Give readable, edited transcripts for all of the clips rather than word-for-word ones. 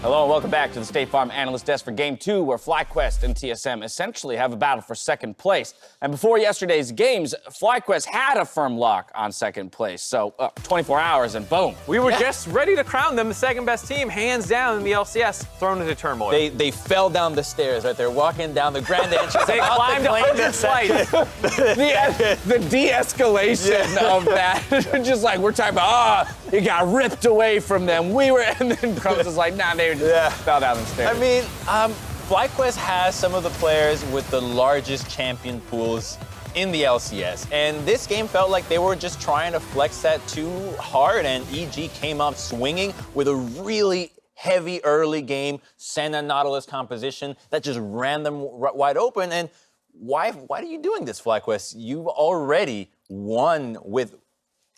Hello and welcome back to the State Farm Analyst Desk for Game 2, where FlyQuest and TSM essentially have a battle for second place. And before yesterday's games, FlyQuest had a firm lock on second place. So 24 hours and boom. We were just ready to crown them the second best team, hands down in the LCS, thrown into turmoil. They fell down the stairs, right? They're walking down the grand entrance. They climbed 100 flights. The de-escalation of that. Just like we're talking about, it got ripped away from them. And then Crumbs is like, nah, they just fell down the stairs. I mean, FlyQuest has some of the players with the largest champion pools in the LCS. And this game felt like they were just trying to flex that too hard, and EG came up swinging with a really heavy early game Senna Nautilus composition that just ran them wide open. And why are you doing this, FlyQuest? You've already won with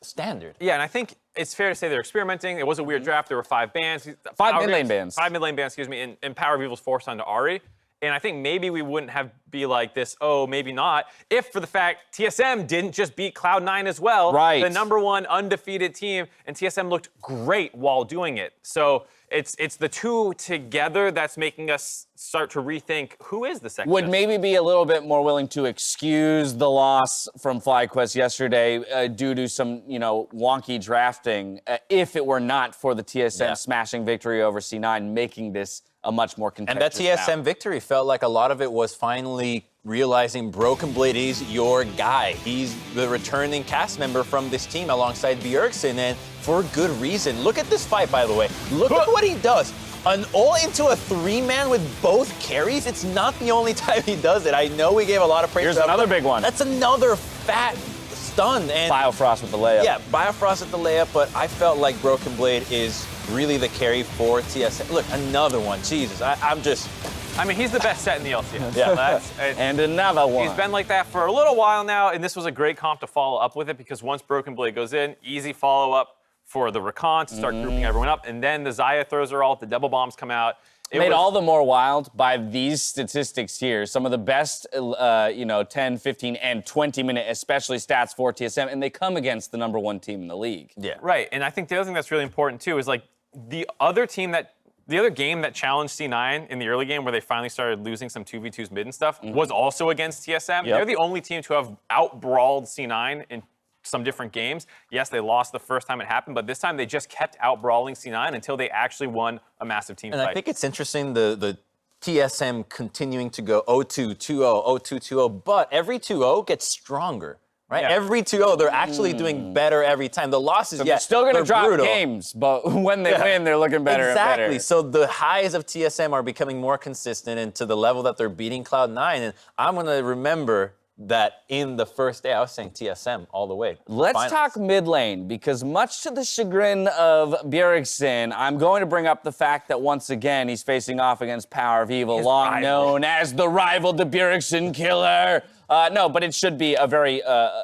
standard. Yeah, and I think it's fair to say they're experimenting. It was a weird draft. There were 5 bans. 5 mid-lane bans. 5 mid-lane bans, excuse me, and PowerOfEvil's forced onto Ahri. And I think maybe we wouldn't be like this, oh, maybe not, if for the fact TSM didn't just beat Cloud9 as well. Right. The #1 undefeated team, and TSM looked great while doing it. So it's the two together that's making us start to rethink who is the second Would best. maybe be a little bit more willing to excuse the loss from FlyQuest yesterday due to some, wonky drafting if it were not for the TSM smashing victory over C9, making this a much more contentious And that TSM bout. victory felt like a lot of it was finally realizing Broken Blade is your guy. He's the returning cast member from this team alongside Bjergsen, and for good reason. Look at this fight, by the way. Look at what he does. An all into a 3-man with both carries. It's not the only time he does it. I know we gave a lot of praise. Here's another big one. That's another fat stun. And Biofrost with the layup. yeah, Biofrost at the layup, but I felt like Broken Blade is really the carry for TSM. Look, another one. Jesus, I mean, he's the best set in the LCS. Yeah. And another one. He's been like that for a little while now, and this was a great comp to follow up with it because once Broken Blade goes in, easy follow-up for the Recon to start grouping everyone up, and then the Xayah throws her ult, the double bombs come out. Made all the more wild by these statistics here. Some of the best, 10, 15, and 20-minute, especially stats for TSM, and they come against the #1 team in the league. Yeah. Right, and I think the other thing that's really important, too, is, like, the other game that challenged C9 in the early game where they finally started losing some 2v2s mid and stuff was also against TSM. Yep. They're the only team to have out-brawled C9 in some different games. Yes, they lost the first time it happened, but this time they just kept out-brawling C9 until they actually won a massive team And fight. I think it's interesting the TSM continuing to go 0-2, 2-0, 0-2, 2-0, but every 2-0 gets stronger, right? Yeah. Every 2-0, they're actually doing better every time. The losses, They're still going to drop brutal. games, but when they win, they're looking better Exactly. and better. So the highs of TSM are becoming more consistent and to the level that they're beating Cloud9. And I'm going to remember that in the first day, I was saying TSM all the way. Let's talk mid lane, because much to the chagrin of Bjergsen, I'm going to bring up the fact that once again, he's facing off against PowerOfEvil, long known as the rival to Bjergsen killer. No, but it should be a very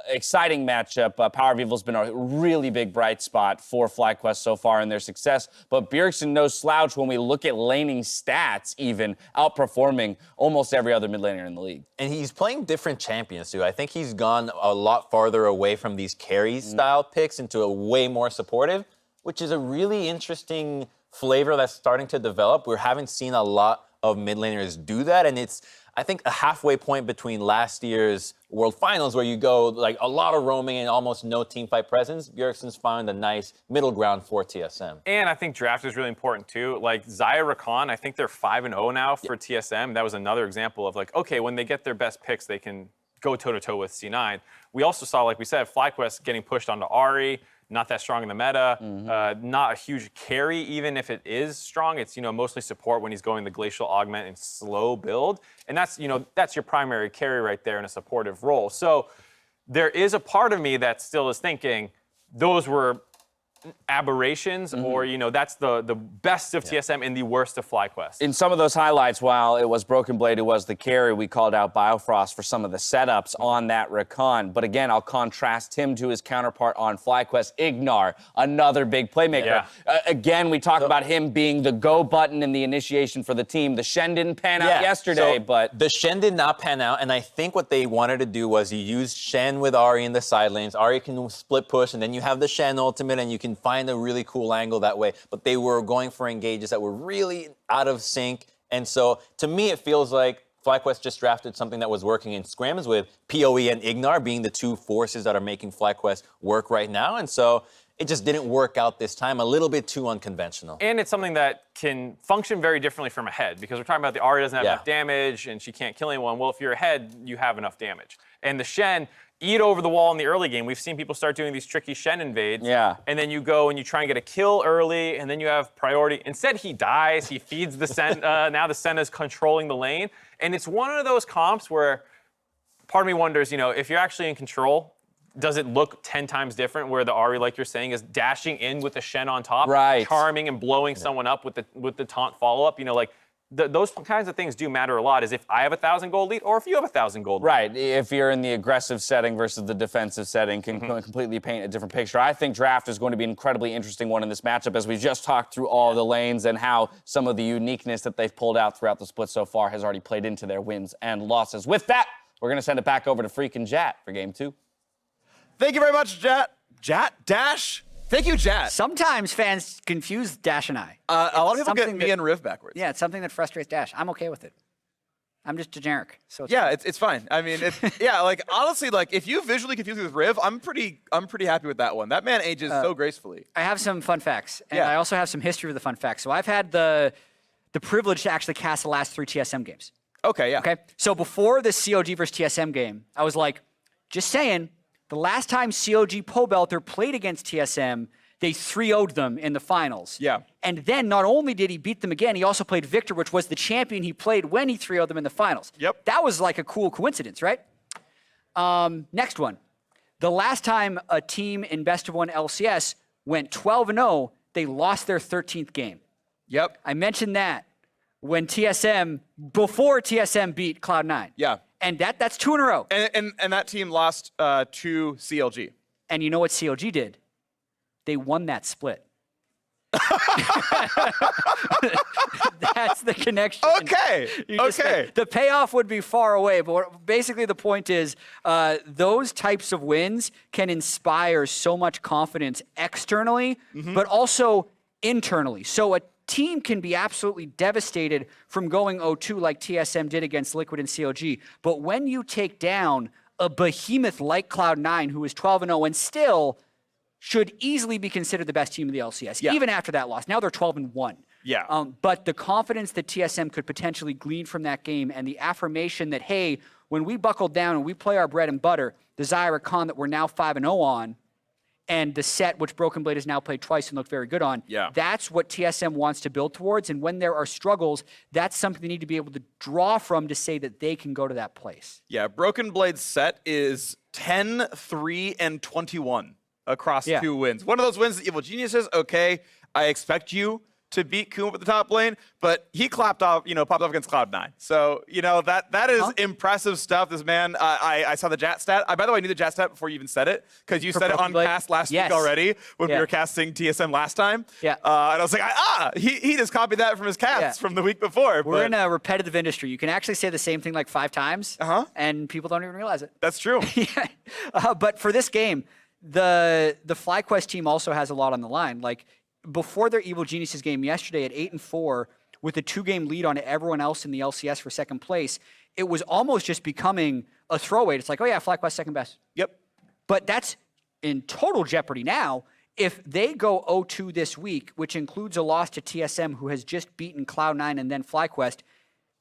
exciting matchup. PowerOfEvil's been a really big bright spot for FlyQuest so far in their success, but Bjergsen no slouch when we look at laning stats, even outperforming almost every other mid laner in the league. And he's playing different champions, too. I think he's gone a lot farther away from these carry-style picks into a way more supportive, which is a really interesting flavor that's starting to develop. We haven't seen a lot of mid laners do that, and it's, I think, a halfway point between last year's World Finals, where you go like a lot of roaming and almost no teamfight presence. Bjergsen's found a nice middle ground for TSM. And I think draft is really important too. Like Xayah Recon, I think they're 5-0 now for TSM. That was another example of like, okay, when they get their best picks, they can go toe-to-toe with C9. We also saw, like we said, FlyQuest getting pushed onto Ahri, not that strong in the meta, not a huge carry, even if it is strong. It's, mostly support when he's going the Glacial Augment and slow build. And that's, that's your primary carry right there in a supportive role. So there is a part of me that still is thinking those were aberrations, or that's the best of TSM and the worst of FlyQuest. In some of those highlights, while it was Broken Blade who was the carry, we called out Biofrost for some of the setups on that Recon. But again, I'll contrast him to his counterpart on FlyQuest, IgNar, another big playmaker. Yeah. Again, we talk about him being the go button in the initiation for the team. The Shen didn't pan out yesterday, but the Shen did not pan out, and I think what they wanted to do was you use Shen with Ahri in the side lanes. Ahri can split push, and then you have the Shen ultimate, and you can can find a really cool angle that way. But they were going for engages that were really out of sync. And so to me, it feels like FlyQuest just drafted something that was working in scrims with PoE and IgNar being the two forces that are making FlyQuest work right now. And so it just didn't work out this time, a little bit too unconventional. And it's something that can function very differently from a head, because we're talking about the Ahri doesn't have enough damage and she can't kill anyone. Well, if you're a head, you have enough damage. And the Shen eat over the wall in the early game. We've seen people start doing these tricky Shen invades. Yeah. And then you go and you try and get a kill early, and then you have priority. Instead, he dies. He feeds the Sen. Now the Senna's controlling the lane. And it's one of those comps where part of me wonders, you know, if you're actually in control, does it look 10 times different where the Ahri, like you're saying, is dashing in with the Shen on top, charming and blowing someone up with the taunt follow-up? You know, like, those kinds of things do matter a lot, is if I have 1,000 gold lead or if you have 1,000 gold lead. Right, if you're in the aggressive setting versus the defensive setting can completely paint a different picture. I think draft is going to be an incredibly interesting one in this matchup, as we just talked through all the lanes and how some of the uniqueness that they've pulled out throughout the split so far has already played into their wins and losses. With that, we're going to send it back over to freaking Jat for game 2. Thank you very much, Jat. Jat? Dash? Thank you, Jat. Sometimes fans confuse Dash and I. A lot of people get something me and Riv backwards. Yeah, it's something that frustrates Dash. I'm okay with it. I'm just generic. So Yeah, it's fine. I mean, yeah, like honestly, like if you visually confuse me with Riv, I'm pretty happy with that one. That man ages so gracefully. I have some fun facts, and Yeah. I also have some history with the fun facts. So I've had the privilege to actually cast the last 3 TSM games. Okay, yeah. Okay, so before the COG versus TSM game, I was like, just saying, the last time COG Pobelter played against TSM, they 3-0'd them in the finals. Yeah. And then not only did he beat them again, he also played Victor, which was the champion he played when he 3-0'd them in the finals. Yep. That was like a cool coincidence, right? Next one. The last time a team in Best of 1 LCS went 12-0, they lost their 13th game. Yep. I mentioned that when before TSM beat Cloud9. Yeah. And that's 2 in a row. And that team lost to CLG. And you know what COG did? They won that split. That's the connection. Okay. The payoff would be far away, but basically the point is those types of wins can inspire so much confidence externally, but also internally. So a team can be absolutely devastated from going 0-2 like TSM did against Liquid and COG, but when you take down a behemoth like Cloud9, who is 12-0 and still should easily be considered the best team of the LCS, even after that loss. Now they're 12-1. Yeah. But the confidence that TSM could potentially glean from that game and the affirmation that, hey, when we buckle down and we play our bread and butter, the Zyra that we're now 5-0 on, and the Sett, which Broken Blade has now played twice and looked very good on, that's what TSM wants to build towards. And when there are struggles, that's something they need to be able to draw from to say that they can go to that place. Yeah, Broken Blade's Sett is 10, 3, and 21 across 2 wins. One of those wins that Evil Geniuses, okay, I expect you to beat Kuma at the top lane, but he popped off against Cloud9. So, that is impressive stuff. This man, I saw the Jat stat. By the way, I knew the Jat stat before you even said it, because you said it on cast last week already when we were casting TSM last time. Yeah. And I was like, he just copied that from his casts from the week before. We're in a repetitive industry. You can actually say the same thing like 5 times, and people don't even realize it. That's true. But for this game, the FlyQuest team also has a lot on the line. Like, before their Evil Geniuses game yesterday at 8-4, with a 2-game lead on everyone else in the LCS for second place, it was almost just becoming a throwaway. It's like, oh yeah, FlyQuest second best. Yep. But that's in total jeopardy now. If they go 0-2 this week, which includes a loss to TSM, who has just beaten Cloud9 and then FlyQuest,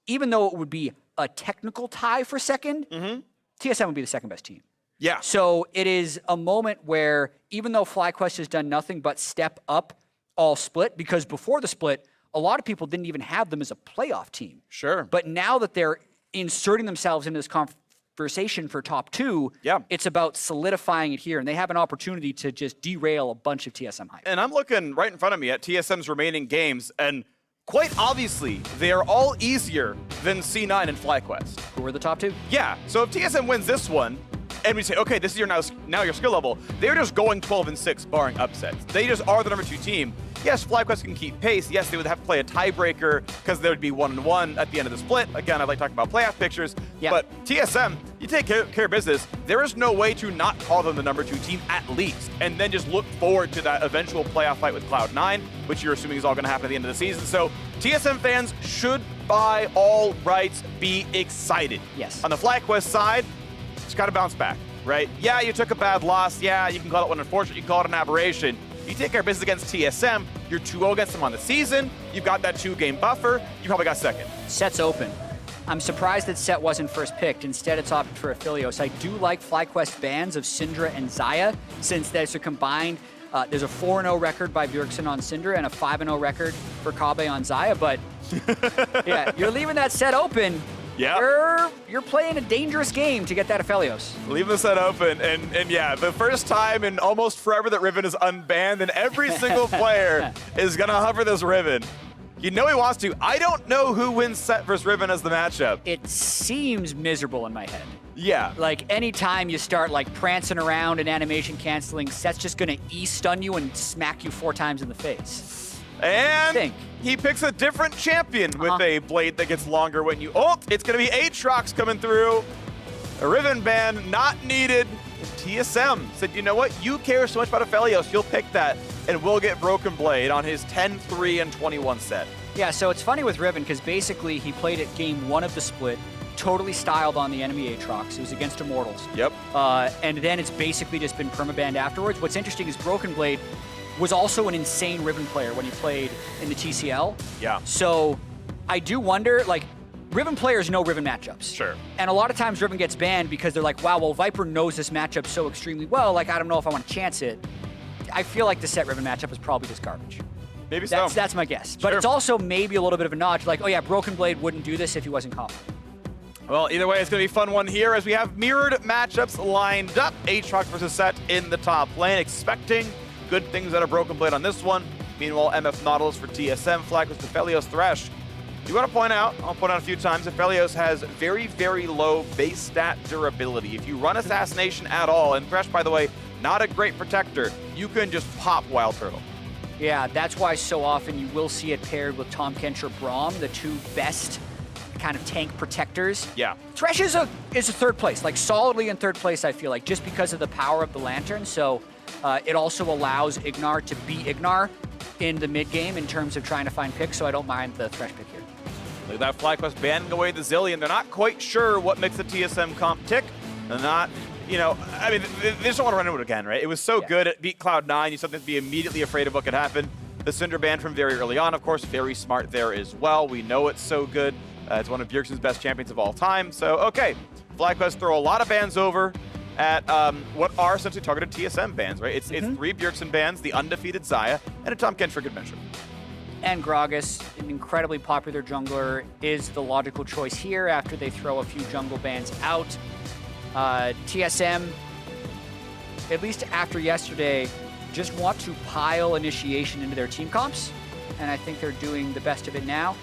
even though it would be a technical tie for second, TSM would be the second best team. Yeah. So it is a moment where, even though FlyQuest has done nothing but step up all split, because before the split, a lot of people didn't even have them as a playoff team. Sure. But now that they're inserting themselves into this conversation for top 2, it's about solidifying it here, and they have an opportunity to just derail a bunch of TSM hype. And I'm looking right in front of me at TSM's remaining games, and quite obviously, they are all easier than C9 and FlyQuest. Who are the top 2? Yeah, so if TSM wins this one, and we say, okay, this is your now your skill level, they're just going 12-6, barring upsets. They just are the number 2 team. Yes, FlyQuest can keep pace. Yes, they would have to play a tiebreaker because there would be 1-1 at the end of the split. Again, I like talking about playoff pictures. Yeah. But TSM, you take care of business. There is no way to not call them the #2 team at least, and then just look forward to that eventual playoff fight with Cloud9, which you're assuming is all going to happen at the end of the season. So TSM fans should, by all rights, be excited. Yes. On the FlyQuest side, just got to bounce back, right? Yeah, you took a bad loss. Yeah, you can call it one unfortunate. You can call it an aberration. You take care of business against TSM, you're 2-0 against them on the season. You've got that 2-game buffer. You probably got second. Sett's open. I'm surprised that Sett wasn't first picked. Instead, it's opted for Aphelios. I do like FlyQuest bans of Syndra and Xayah, since there's a combined, there's a 4-0 record by Bjergsen on Syndra and a 5-0 record for Kobbe on Xayah, but yeah, you're leaving that Sett open. Yeah. You're playing a dangerous game to get that Aphelios. Leaving the set open, and yeah, the first time in almost forever that Riven is unbanned, and every single player is gonna hover this Riven. You know he wants to. I don't know who wins Sett versus Riven as the matchup. It seems miserable in my head. Yeah. Like, anytime you start, like, prancing around and animation canceling, Sett's just gonna E-stun you and smack you 4 times in the face. And he picks a different champion with a blade that gets longer when you ult. It's gonna be Aatrox coming through. A Riven ban not needed. TSM said, you know what? You care so much about Aphelios, you'll pick that, and we'll get Broken Blade on his 10-3-21 Sett. Yeah, so it's funny with Riven, because basically he played it game 1 of the split, totally styled on the enemy Aatrox. It was against Immortals. Yep. And then it's basically just been permabanned afterwards. What's interesting is Broken Blade was also an insane Riven player when he played in the TCL. Yeah. So I do wonder, like, Riven players know Riven matchups. Sure. And a lot of times Riven gets banned because they're like, wow, well, Viper knows this matchup so extremely well, like, I don't know if I want to chance it. I feel like the Sett Riven matchup is probably just garbage. Maybe so. That's my guess. But it's also maybe a little bit of a nod, like, oh yeah, Broken Blade wouldn't do this if he wasn't confident. Well, either way, it's going to be a fun one here as we have mirrored matchups lined up. Aatrox versus Sett in the top lane, expecting good things out of Broken Blade on this one. Meanwhile, MF Nautilus for TSM, FlyQuest Aphelios, Thresh. You want to point out, I'll point out a few times, Aphelios has very, very low base stat durability. If you run Assassination at all, and Thresh, by the way, not a great protector, you can just pop WildTurtle. Yeah, that's why so often you will see it paired with Tahm Kench or Braum, the 2 best kind of tank protectors. Yeah. Thresh is a 3rd place, like solidly in 3rd place, I feel like, just because of the power of the Lantern. So it also allows IgNar to be IgNar in the mid game in terms of trying to find picks, so I don't mind the Thresh pick here. Look at that FlyQuest banning away the Zillion. They're not quite sure what makes the TSM comp tick. They're not, you know, I mean, they just don't want to run into it again, right? It was so good, it beat Cloud9. You something to be immediately afraid of what could happen. The Syndra ban from very early on, of course, very smart there as well. We know it's so good. It's one of Bjergsen's best champions of all time. So, okay, FlyQuest throw a lot of bans over at what are essentially targeted TSM bans, right? It's 3 Bjergsen bans, the undefeated Xayah, and a Tahm Kench for good measure. And Gragas, an incredibly popular jungler, is the logical choice here after they throw a few jungle bans out. TSM, at least after yesterday, just want to pile initiation into their team comps, and I think they're doing the best of it now.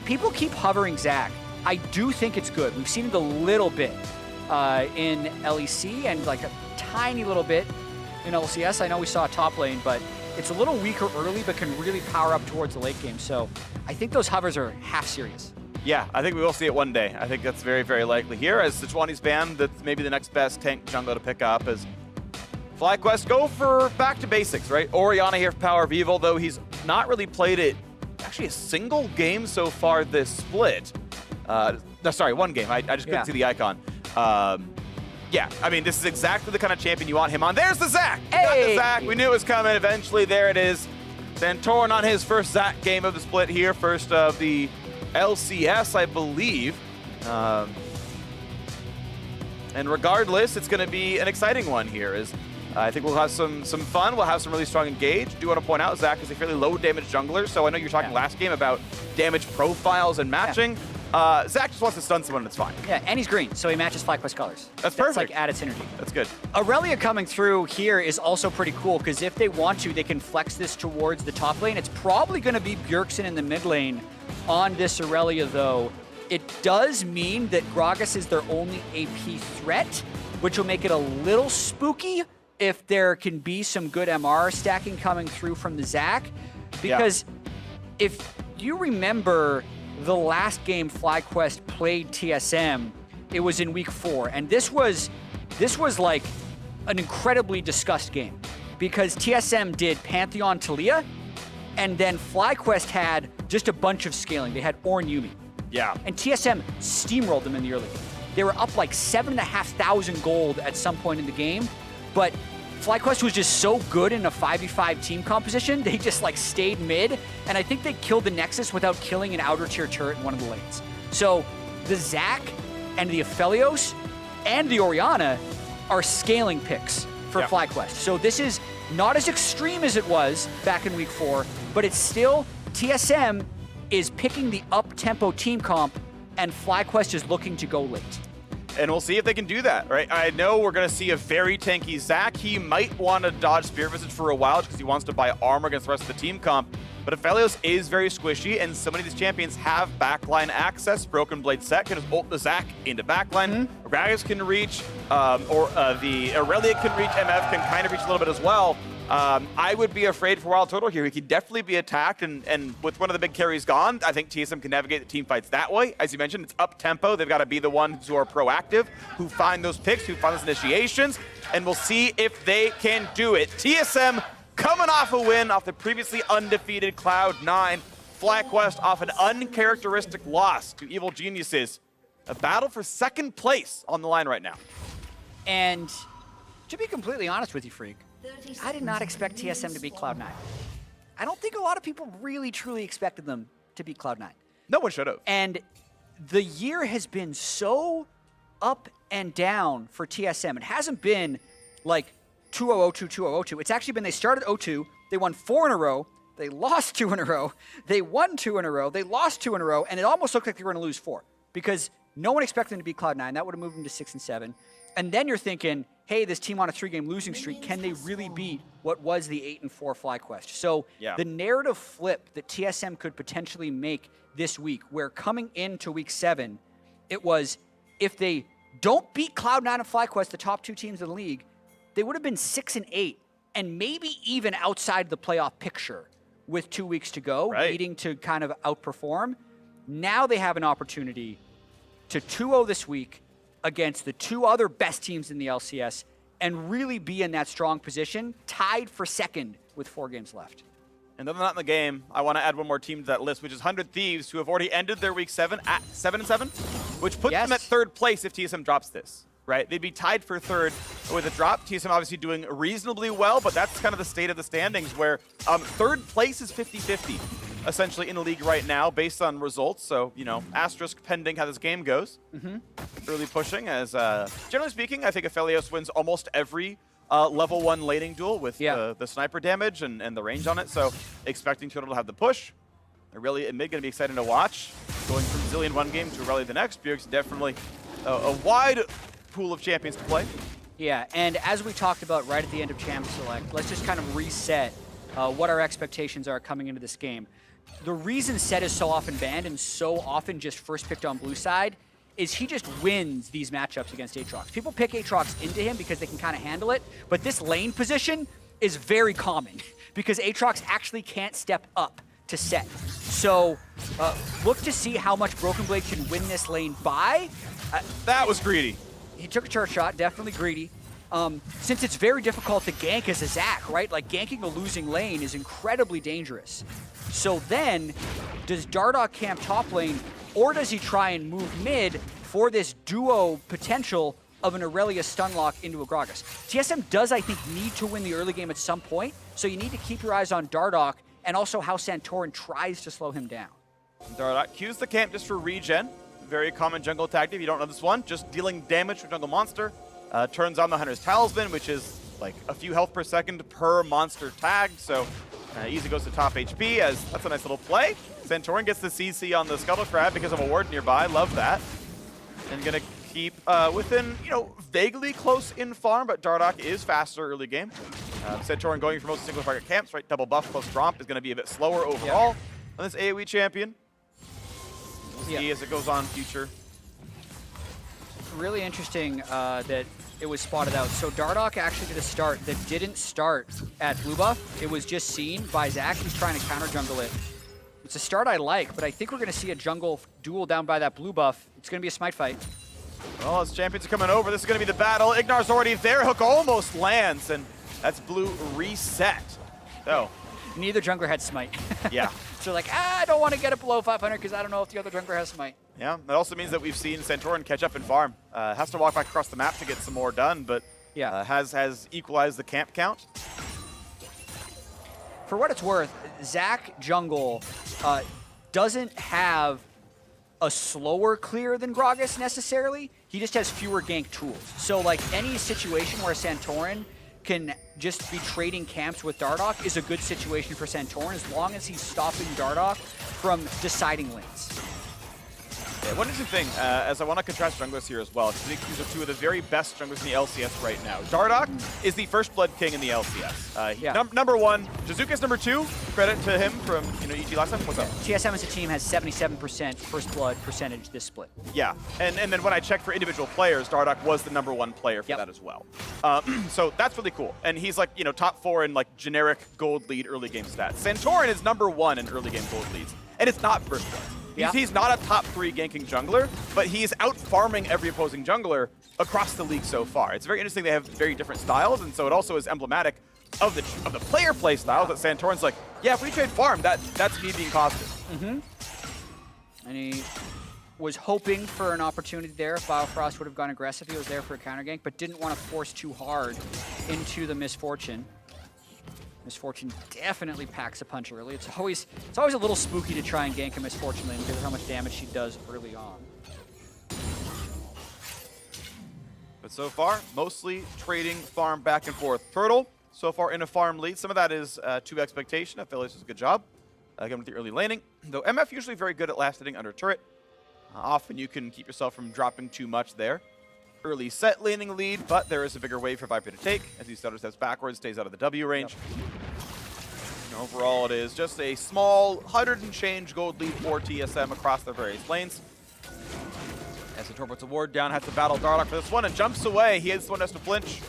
People keep hovering Zac. I do think it's good. We've seen it a little bit in LEC and like a tiny little bit in LCS. I know we saw a top lane, but it's a little weaker early, but can really power up towards the late game. So I think those hovers are half serious. Yeah, I think we will see it one day. I think that's very, very likely here as Sejuani's banned. That's maybe the next best tank jungler to pick up as FlyQuest go for back to basics, right? Orianna here for PowerOfEvil, though he's not really played it actually a single game so far this split. No, sorry, 1 game. I just couldn't see the icon. Yeah, I mean, this is exactly the kind of champion you want him on. There's the Zac! Hey! Got the Zac. We knew it was coming. Eventually, there it is. Santorin on his first Zac game of the split here. First of the LCS, I believe. And regardless, it's going to be an exciting one here. I think we'll have some fun. We'll have some really strong engage. Do want to point out, Zac is a fairly low damage jungler, so I know you were talking last game about damage profiles and matching. Zac just wants to stun someone and it's fine. Yeah, and he's green, so he matches FlyQuest colors. That's perfect. That's like added synergy. That's good. Irelia coming through here is also pretty cool, because if they want to, they can flex this towards the top lane. It's probably going to be Bjergsen in the mid lane on this Irelia, though. It does mean that Gragas is their only AP threat, which will make it a little spooky if there can be some good MR stacking coming through from the Zac. Because if you remember the last game FlyQuest played TSM, It was in week 4, and this was like an incredibly discussed game because TSM did Pantheon Talia, and then FlyQuest had just a bunch of scaling. They had Ornn Yuumi. Yeah. And TSM steamrolled them in the early game. They were up like 7,500 gold at some point in the game, but FlyQuest was just so good in a 5v5 team composition, they just like stayed mid, and I think they killed the Nexus without killing an outer tier turret in one of the lanes. So the Zac and the Aphelios and the Orianna are scaling picks for FlyQuest. So this is not as extreme as it was back in week 4, but it's still, TSM is picking the up-tempo team comp, and FlyQuest is looking to go late. And we'll see if they can do that, right? I know we're going to see a very tanky Zac. He might want to dodge Spirit Visage for a while because he wants to buy armor against the rest of the team comp. But Aphelios is very squishy, and so many of these champions have backline access. Broken Blade Sett can just ult the Zac into backline. Gragas can reach, the Irelia can reach, MF can kind of reach a little bit as well. I would be afraid for WildTurtle here. He could definitely be attacked, and with one of the big carries gone, I think TSM can navigate the team fights that way. As you mentioned, it's up-tempo. They've got to be the ones who are proactive, who find those picks, who find those initiations, and we'll see if they can do it. TSM coming off a win off the previously undefeated Cloud9. FlyQuest off an uncharacteristic loss to Evil Geniuses. A battle for second place on the line right now. And to be completely honest with you, Freak, I did not expect TSM to beat Cloud9. I don't think a lot of people really, truly expected them to beat Cloud9. No one should have. And the year has been so up and down for TSM. It hasn't been like 2-0-0-2, 2-0-0-2. It's actually been they started 0-2, they won 4 in a row, they lost 2 in a row, they won 2 in a row, they lost 2 in a row, and it almost looked like they were going to lose 4 because no one expected them to beat Cloud9. That would have moved them to 6 and 7. And then you're thinking, hey, this team on a 3-game losing streak, can they really beat what was the 8 and 4 FlyQuest? So the narrative flip that TSM could potentially make this week, where coming into week 7, it was if they don't beat Cloud9 and FlyQuest, the top 2 teams in the league, they would have been 6 and 8, and maybe even outside the playoff picture with 2 weeks to go, needing to kind of outperform. Now they have an opportunity to 2-0 this week against the 2 other best teams in the LCS and really be in that strong position, tied for second with 4 games left. And then not in the game, I want to add one more team to that list, which is 100 Thieves, who have already ended their week 7 at 7 and 7, which puts them at 3rd place if TSM drops this, right? They'd be tied for 3rd with a drop. TSM obviously doing reasonably well, but that's kind of the state of the standings where 3rd place is 50-50, essentially in the league right now based on results. So, you know, asterisk pending how this game goes. Early pushing as, generally speaking, I think Aphelios wins almost every level 1 laning duel with the sniper damage and the range on it. So expecting Turtle to have the push. Irelia and mid going to be exciting to watch. Going from Zillion one game to Irelia the next. Bjergsen definitely a wide pool of champions to play. Yeah, and as we talked about right at the end of Champ Select, let's just kind of reset what our expectations are coming into this game. The reason Sett is so often banned and so often just first picked on blue side is he just wins these matchups against Aatrox. People pick Aatrox into him because they can kind of handle it, but this lane position is very common because Aatrox actually can't step up to Sett. So look to see how much Broken Blade can win this lane by. That was greedy. He took a turret shot, definitely greedy. Since it's very difficult to gank as a Zac, right? Like ganking a losing lane is incredibly dangerous. So then, does Dardoch camp top lane, or does he try and move mid for this duo potential of an Irelia stunlock into a Gragas? TSM does, I think, need to win the early game at some point, so you need to keep your eyes on Dardoch and also how Santorin tries to slow him down. Dardoch cues the camp just for regen. Very common jungle tactic. If you don't know this one, just dealing damage to a jungle monster. Turns on the Hunter's Talisman, which is like a few health per second per monster tag, so easy goes to top HP, as that's a nice little play. Santorin gets the CC on the Scuttle Crab because of a ward nearby, love that. And gonna keep within, you know, vaguely close in farm, but Dardoch is faster early game. Santorin going for most single target camps, right? Double buff plus romp is gonna be a bit slower overall on this AoE champion. We'll see as it goes on future. Really interesting that it was spotted out. So Dardoch actually did a start that didn't start at blue buff. It was just seen by Zac. He's trying to counter jungle it. It's a start I like, but I think we're going to see a jungle duel down by that blue buff. It's going to be a smite fight. Well, as champions are coming over, this is going to be the battle. IgNar's already there. Hook almost lands, and that's blue reset. So, Neither jungler had smite. yeah. So like, I don't want to get it below 500 because I don't know if the other jungler has smite. Yeah, that also means that we've seen Santorin catch up and farm. Has to walk back across the map to get some more done, but Yeah. has equalized the camp count. For what it's worth, Zach Jungle doesn't have a slower clear than Gragas necessarily. He just has fewer gank tools. So like any situation where Santorin can just be trading camps with Dardoch is a good situation for Santorin as long as he's stopping Dardoch from deciding lanes. Yeah, one interesting thing, as I want to contrast junglers here as well, because I think these are two of the very best junglers in the LCS right now. Dardoch is the first blood king in the LCS. Yeah. Number one, Jizuka's number two. Credit to him from EG last time. What's up? TSM as a team has 77% first blood percentage this split. Yeah, and then when I checked for individual players, Dardoch was the number one player for that as well. So that's really cool. And he's like, top 4 in like generic gold lead early game stats. Santorin is number 1 in early game gold leads, and it's not first blood. He's not a top 3 ganking jungler, but he's out farming every opposing jungler across the league so far. It's very interesting they have very different styles, and so it also is emblematic of the player play styles that Santorin's like, yeah, if we trade farm, that's me being positive. Mm-hmm. And he was hoping for an opportunity there. If Biofrost would have gone aggressive, he was there for a counter gank, but didn't want to force too hard into the Misfortune. Misfortune definitely packs a punch early. It's always a little spooky to try and gank a Misfortune lane because of how much damage she does early on. But so far, mostly trading farm back and forth. Turtle, so far in a farm lead. Some of that is to expectation. Aphelios does a good job again with the early laning. Though MF usually very good at last hitting under turret. Often you can keep yourself from dropping too much there. Early Sett laning lead, but there is a bigger wave for Viper to take as he stutter steps backwards, stays out of the W range. And overall, it is just a small 100 and change gold lead for TSM across their various lanes. As the Tor puts a ward down, has to battle Dardoch for this one and jumps away. He is the one who has to flinch.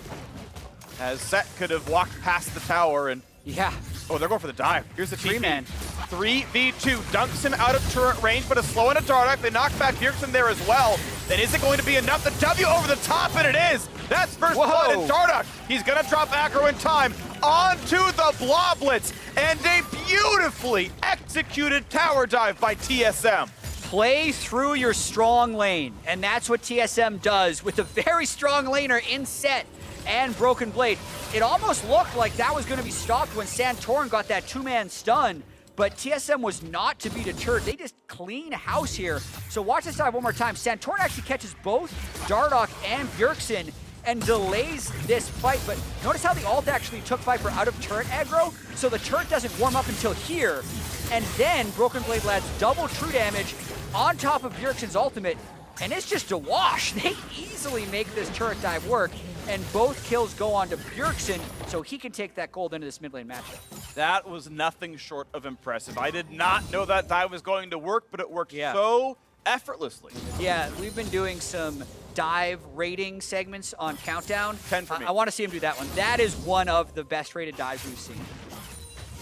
As Sett could have walked past the tower and... Yeah. Oh, they're going for the dive. Here's the TP. 3-man. 3v2. Dunks him out of turret range, but a slow into Dardoch. They knock back Bjergsen there as well. Then is it going to be enough? The W over the top, and it is. That's first blood in Dardoch. He's going to drop aggro in time onto the Bloblets. And a beautifully executed tower dive by TSM. Play through your strong lane, and that's what TSM does with a very strong laner in Sett and Broken Blade. It almost looked like that was going to be stopped when Santorin got that 2-man stun, but TSM was not to be deterred. They just clean house here. So watch this dive one more time. Santorin actually catches both Dardoch and Bjergsen and delays this fight, but notice how the ult actually took Viper out of turret aggro, so the turret doesn't warm up until here, and then Broken Blade lands double true damage on top of Bjergsen's ultimate, and it's just a wash. They easily make this turret dive work, and both kills go on to Bjergsen, so he can take that gold into this mid lane matchup. That was nothing short of impressive. I did not know that dive was going to work, but it worked so effortlessly. Yeah, we've been doing some dive rating segments on Countdown. 10 for me. I want to see him do that one. That is one of the best rated dives we've seen.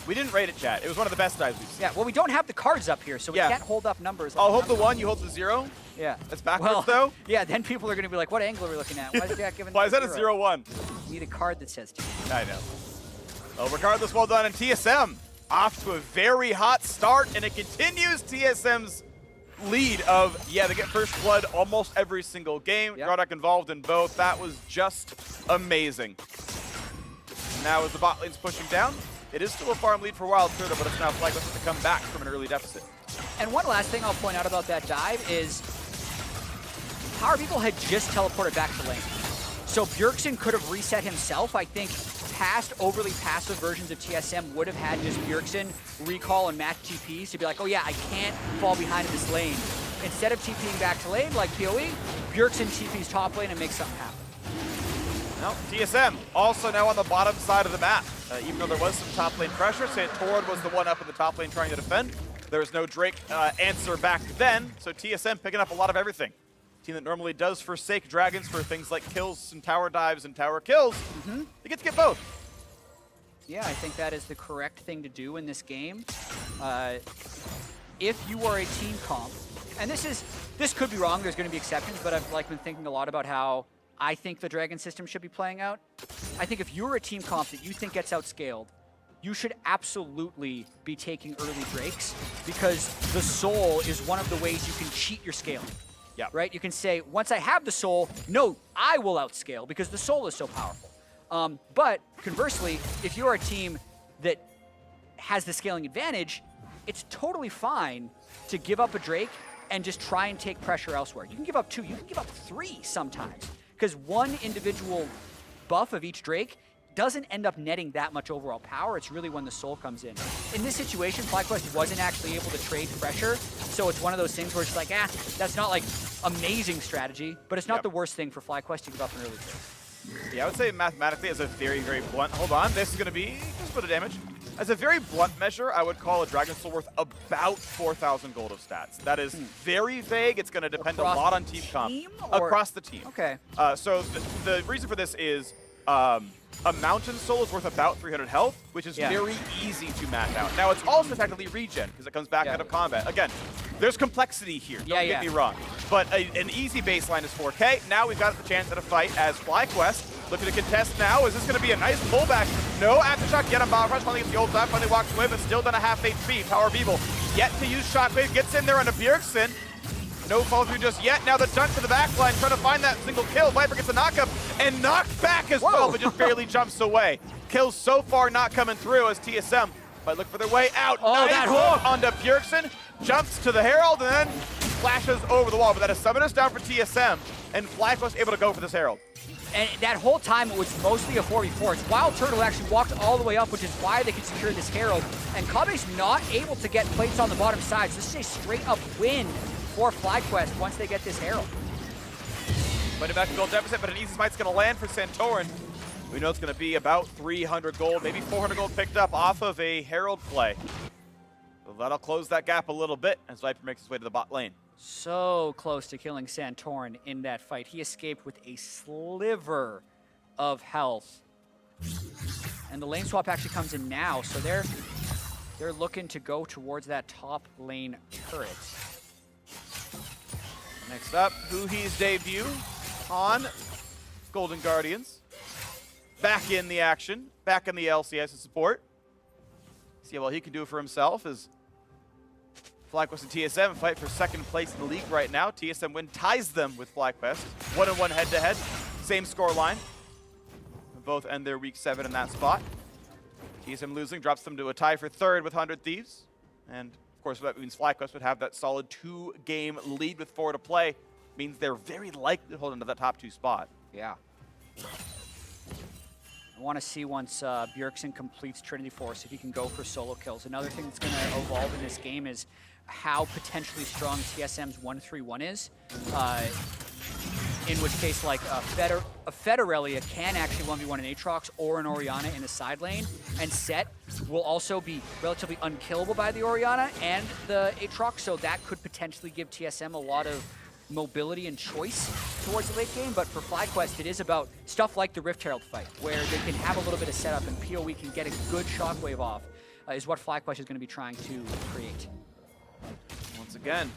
We didn't rate it, chat. It was one of the best dives we've seen. Yeah, well, we don't have the cards up here, so we can't hold up numbers. I'll hold the 1, you hold the 0. Yeah. That's backwards, though? Yeah, then people are going to be like, what angle are we looking at? Why is Jack giving Why is that a 0? 0-1? You need a card that says 2. I know. Well, regardless, well done. And TSM off to a very hot start, and it continues TSM's lead of, they get first blood almost every single game. Dardoch involved in both. That was just amazing. Now as the bot lane's pushing down, it is still a farm lead for WildTurtle, but it's now FlyQuest to come back from an early deficit. And one last thing I'll point out about that dive is PowerOfEvil had just teleported back to lane. So Bjergsen could have reset himself. I think past overly passive versions of TSM would have had just Bjergsen recall and match TPs to be like, oh yeah, I can't fall behind in this lane. Instead of TPing back to lane like PoE, Bjergsen TPs top lane and makes something happen. Well, TSM also now on the bottom side of the map. Even though there was some top lane pressure, Santorin was the one up in the top lane trying to defend. There was no Drake answer back then, so TSM picking up a lot of everything. Team that normally does forsake dragons for things like kills and tower dives and tower kills, they get to get both. Yeah, I think that is the correct thing to do in this game. If you are a team comp And this could be wrong. There's going to be exceptions, but I've been thinking a lot about how I think the Dragon system should be playing out. I think if you're a team comp that you think gets outscaled, you should absolutely be taking early Drakes, because the Soul is one of the ways you can cheat your scaling. Yeah. Right? You can say, once I have the Soul, no, I will outscale because the Soul is so powerful. But conversely, if you're a team that has the scaling advantage, it's totally fine to give up a Drake and just try and take pressure elsewhere. You can give up 2, you can give up 3 sometimes, because one individual buff of each Drake doesn't end up netting that much overall power. It's really when the Soul comes in. In this situation, FlyQuest wasn't actually able to trade pressure, so it's one of those things where it's like, that's not like amazing strategy, but it's not the worst thing for FlyQuest to give up an early Drake. Yeah, I would say mathematically as a very, very blunt, hold on, this is going to be just a bit of damage. As a very blunt measure, I would call a Dragon Soul worth about 4,000 gold of stats. That is very vague. It's going to depend a lot on team comp. Across the team. Okay. So the reason for this is a Mountain Soul is worth about 300 health, which is very easy to math out. Now, it's also technically regen, because it comes back out of combat. Again, there's complexity here, don't get me wrong. But an easy baseline is 4K. Now we've got the chance at a fight as FlyQuest looking to contest now. Is this going to be a nice pullback? No, Aftershock yet on Biofrost. Finally gets the ult time, finally walks away, but still done a half HP. PowerOfEvil yet to use Shockwave, gets in there on a Bjergsen. No fall through just yet. Now the dunk to the back line, trying to find that single kill. Viper gets a knockup and knocked back as well, but just barely jumps away. Kills so far not coming through as TSM might look for their way out. Oh, nice that hook onto Bjergsen, jumps to the Herald, and then flashes over the wall. But that is summoned us down for TSM, and FlyQuest able to go for this Herald. And that whole time it was mostly a 4v4. It's WildTurtle actually walked all the way up, which is why they could secure this Herald. And Kobbe's not able to get plates on the bottom side, so this is a straight up win for FlyQuest once they get this Herald. Putting back to gold deficit, but an easy smite's going to land for Santorin. We know it's going to be about 300 gold, maybe 400 gold picked up off of a Herald play. So that'll close that gap a little bit as Viper makes his way to the bot lane. So close to killing Santorin in that fight. He escaped with a sliver of health. And the lane swap actually comes in now, so they're looking to go towards that top lane turret. Next up, Huhi's debut on Golden Guardians. Back in the action, back in the LCS to support. See how well he can do it for himself as FlyQuest and TSM fight for second place in the league right now. TSM win ties them with FlyQuest. 1-1 head-to-head, same score line. Both end their week 7 in that spot. TSM losing drops them to a tie for third with 100 Thieves. And of course, that means FlyQuest would have that solid 2-game lead with 4 to play. Means they're very likely to hold into that top 2 spot. Yeah. I want to see once Bjergsen completes Trinity Force if he can go for solo kills. Another thing that's going to evolve in this game is how potentially strong TSM's 1-3-1 is. In which case, like a Irelia can actually 1v1 an Aatrox or an Orianna in the side lane, and Sett will also be relatively unkillable by the Orianna and the Aatrox, so that could potentially give TSM a lot of mobility and choice towards the late game. But for FlyQuest, it is about stuff like the Rift Herald fight, where they can have a little bit of setup and PoE can get a good shockwave off, is what FlyQuest is going to be trying to create. Once again,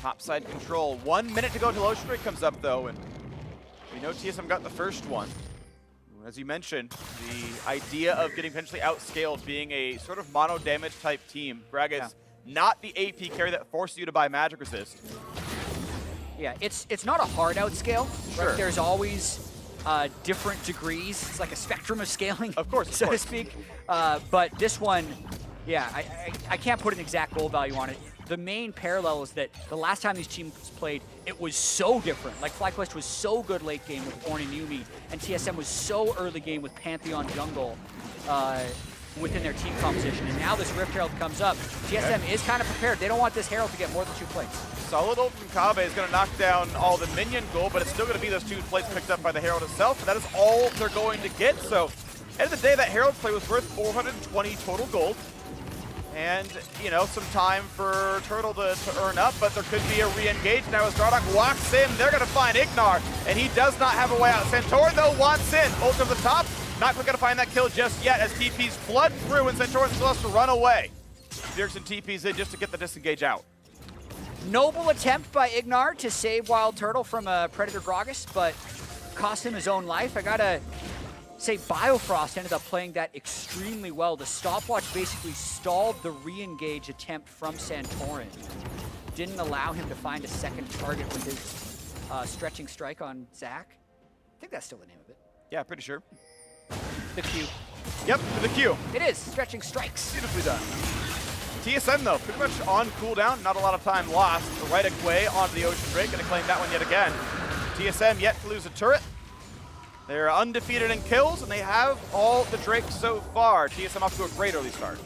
topside control. 1 minute to go till Ocean Break comes up, though, and we know TSM got the first one. As you mentioned, the idea of getting potentially outscaled, being a sort of mono damage type team. Gragas, not the AP carry that forces you to buy magic resist. Yeah, it's not a hard outscale. Sure. Right? There's always different degrees. It's like a spectrum of scaling, of course, so to speak. But this one, yeah, I can't put an exact goal value on it. The main parallel is that the last time these teams played, it was so different. Like FlyQuest was so good late game with Ornn and Yuumi, and TSM was so early game with Pantheon jungle within their team composition. And now this Rift Herald comes up. TSM is kind of prepared. They don't want this Herald to get more than 2 plates. Solid ult from Kobbe is going to knock down all the minion gold, but it's still going to be those 2 plates picked up by the Herald itself, and that is all they're going to get. So, end of the day, that Herald play was worth 420 total gold. And, you know, some time for Turtle to earn up, but there could be a re-engage. Now as Dardoch walks in, they're going to find IgNar, and he does not have a way out. Santorin, though, wants in. Ult to the top, not going to find that kill just yet as TPs flood through, and Santorin still has to run away. Bjergsen TPs in just to get the disengage out. Noble attempt by IgNar to save WildTurtle from a Predator Gragas, but cost him his own life. I gotta say Biofrost ended up playing that extremely well. The stopwatch basically stalled the re-engage attempt from Santorin. Didn't allow him to find a second target with his stretching strike on Zach. I think that's still the name of it. Yeah, pretty sure. The Q. Yep, to the Q. It is, stretching strikes. Beautifully done. TSM, though, pretty much on cooldown. Not a lot of time lost. Right away onto the Ocean Drake. Going to claim that one yet again. TSM yet to lose a turret. They're undefeated in kills, and they have all the Drakes so far. TSM off to a great early start.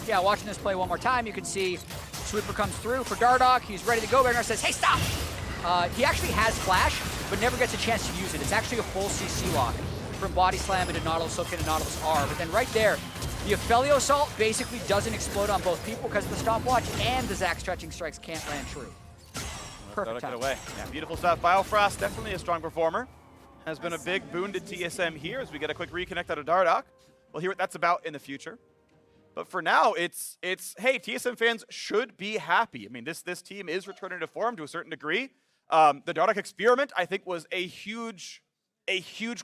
Yeah, watching this play one more time, you can see Sweeper comes through for Dardoch. He's ready to go. Bjergsen says, hey, stop! He actually has Flash, but never gets a chance to use it. It's actually a full CC lock from Body Slam into Nautilus Hook into Nautilus R. But then right there, the Aphelios assault basically doesn't explode on both people because of the stopwatch, and the Zach stretching strikes can't land true. Perfect time. Away. Yeah, beautiful stuff. Biofrost, definitely a strong performer. Has been a big boon to TSM here as we get a quick reconnect out of Dardoch. We'll hear what that's about in the future. But for now, it's hey, TSM fans should be happy. I mean, this team is returning to form to a certain degree. The Dardoch experiment, I think, was a huge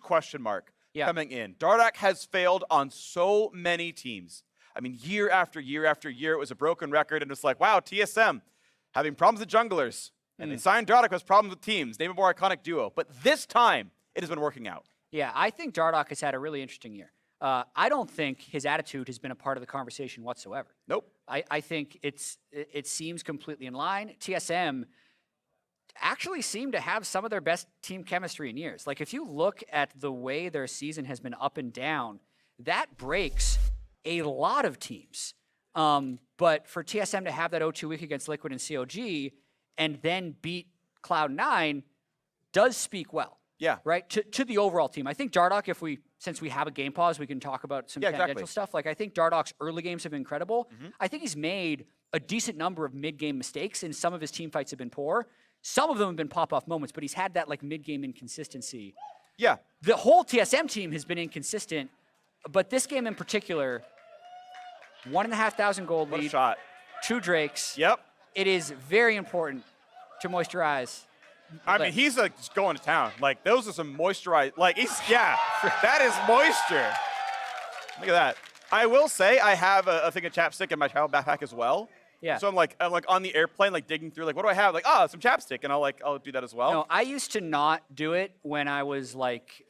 question mark coming in. Dardoch has failed on so many teams. I mean, year after year after year, it was a broken record, and it's like, wow, TSM having problems with junglers, and they signed Dardoch with problems with teams. Name a more iconic duo. But this time, it has been working out. Yeah, I think Dardoch has had a really interesting year. I don't think his attitude has been a part of the conversation whatsoever. Nope. I think it seems completely in line. TSM actually seem to have some of their best team chemistry in years. Like, if you look at the way their season has been up and down, that breaks a lot of teams. But for TSM to have that 0-2 week against Liquid and COG and then beat Cloud9 does speak well. Yeah. Right? To the overall team. I think Dardoch, since we have a game pause, we can talk about some tangential stuff. Like, I think Dardoch's early games have been incredible. I think he's made a decent number of mid-game mistakes, and some of his team fights have been poor. Some of them have been pop-off moments, but he's had that, like, mid-game inconsistency. Yeah. The whole TSM team has been inconsistent, but this game in particular, 1,500 gold What a lead, shot. 2 Drakes. Yep. It is very important to moisturize. I mean, he's like just going to town. Like, those are some moisturized. Like, that is moisture. Look at that. I will say I have a thing of chapstick in my travel backpack as well. Yeah. So I'm like on the airplane, like digging through, like, what do I have? Like, some chapstick, and I'll do that as well. No, I used to not do it when I was like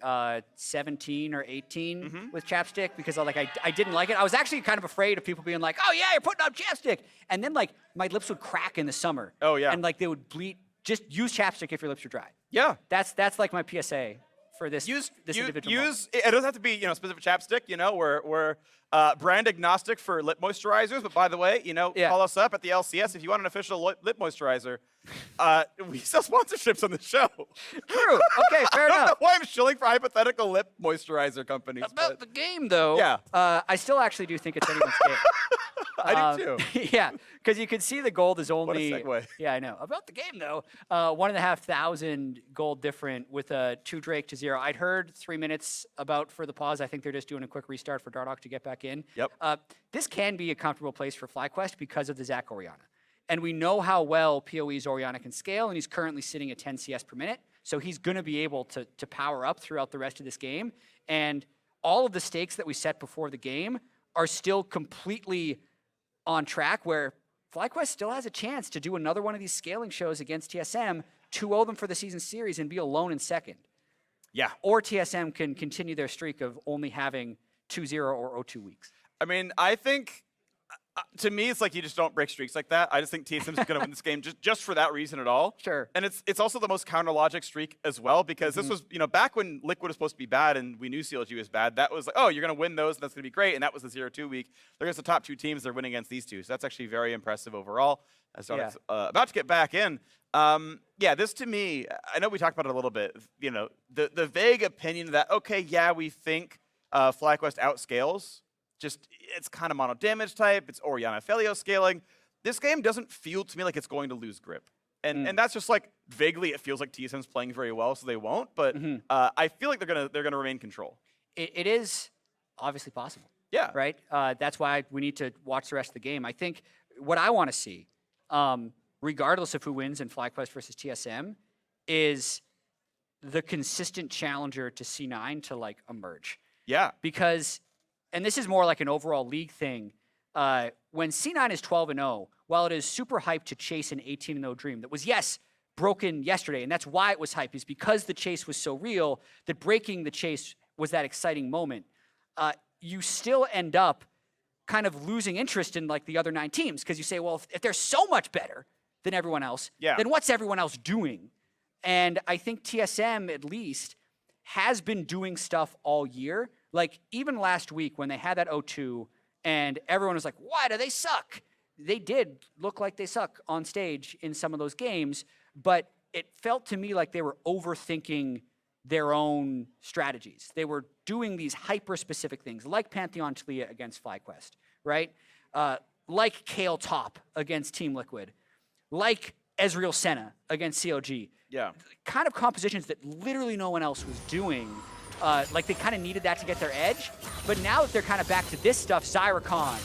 17 or 18 with chapstick because I didn't like it. I was actually kind of afraid of people being like, "Oh yeah, you're putting on chapstick," and then like my lips would crack in the summer. Oh yeah. And like they would bleed. Just use chapstick if your lips are dry. Yeah. That's like my PSA for this individual. It doesn't have to be specific chapstick. We're brand agnostic for lip moisturizers. But by the way, call us up at the LCS if you want an official lip moisturizer. We sell sponsorships on the show. True. Okay, fair I don't enough. know why I'm shilling for hypothetical lip moisturizer companies. About the game, though, Yeah. I still actually do think it's anyone's game. I do too. Yeah, because you can see the gold is only. What a segue. Yeah, I know. About the game, though, 1,500 gold different with a 2 Drake to 0. I'd heard 3 minutes for the pause. I think they're just doing a quick restart for Dardoch to get back in. Yep. This can be a comfortable place for FlyQuest because of the Zach Orianna. And we know how well PoE's Orianna can scale, and he's currently sitting at 10 CS per minute. So he's going to be able to power up throughout the rest of this game. And all of the stakes that we set before the game are still completely on track, where FlyQuest still has a chance to do another one of these scaling shows against TSM, 2-0 them for the season series, and be alone in second. Yeah. Or TSM can continue their streak of only having 2-0 or 0-2 weeks. I mean, I think, to me, it's like you just don't break streaks like that. I just think TSM's going to win this game just for that reason at all. Sure. And it's also the most counter-logic streak as well, because this was, back when Liquid was supposed to be bad and we knew CLG was bad, that was like, oh, you're going to win those, and that's going to be great. And that was the 0-2 week. They're against the top 2 teams. They're winning against these two. So that's actually very impressive overall. As Dardoch's about to get back in. This to me, I know we talked about it a little bit, the vague opinion that, okay, yeah, we think FlyQuest outscales. Just, it's kind of mono damage type. It's Orianna Aphelios scaling. This game doesn't feel to me like it's going to lose grip. And that's just like vaguely it feels like TSM's playing very well, so they won't. But I feel like they're gonna remain in control. It is obviously possible. Yeah. Right? That's why we need to watch the rest of the game. I think what I want to see regardless of who wins in FlyQuest versus TSM, is the consistent challenger to C9 to like emerge. Yeah. Because, and this is more like an overall league thing, when C9 is 12-0, while it is super hyped to chase an 18-0 dream that was, yes, broken yesterday, and that's why it was hype, is because the chase was so real that breaking the chase was that exciting moment. You still end up kind of losing interest in like the other 9 teams because you say, well, if they're so much better than everyone else, then what's everyone else doing? And I think TSM, at least, has been doing stuff all year. Like, even last week when they had that 0-2 and everyone was like, why do they suck? They did look like they suck on stage in some of those games, but it felt to me like they were overthinking their own strategies. They were doing these hyper-specific things, like Pantheon Tlia against FlyQuest, right? Like Kale Top against Team Liquid, like Ezreal Senna against COG. Yeah. Kind of compositions that literally no one else was doing. Like they kind of needed that to get their edge. But now that they're kind of back to this stuff, Zyracon,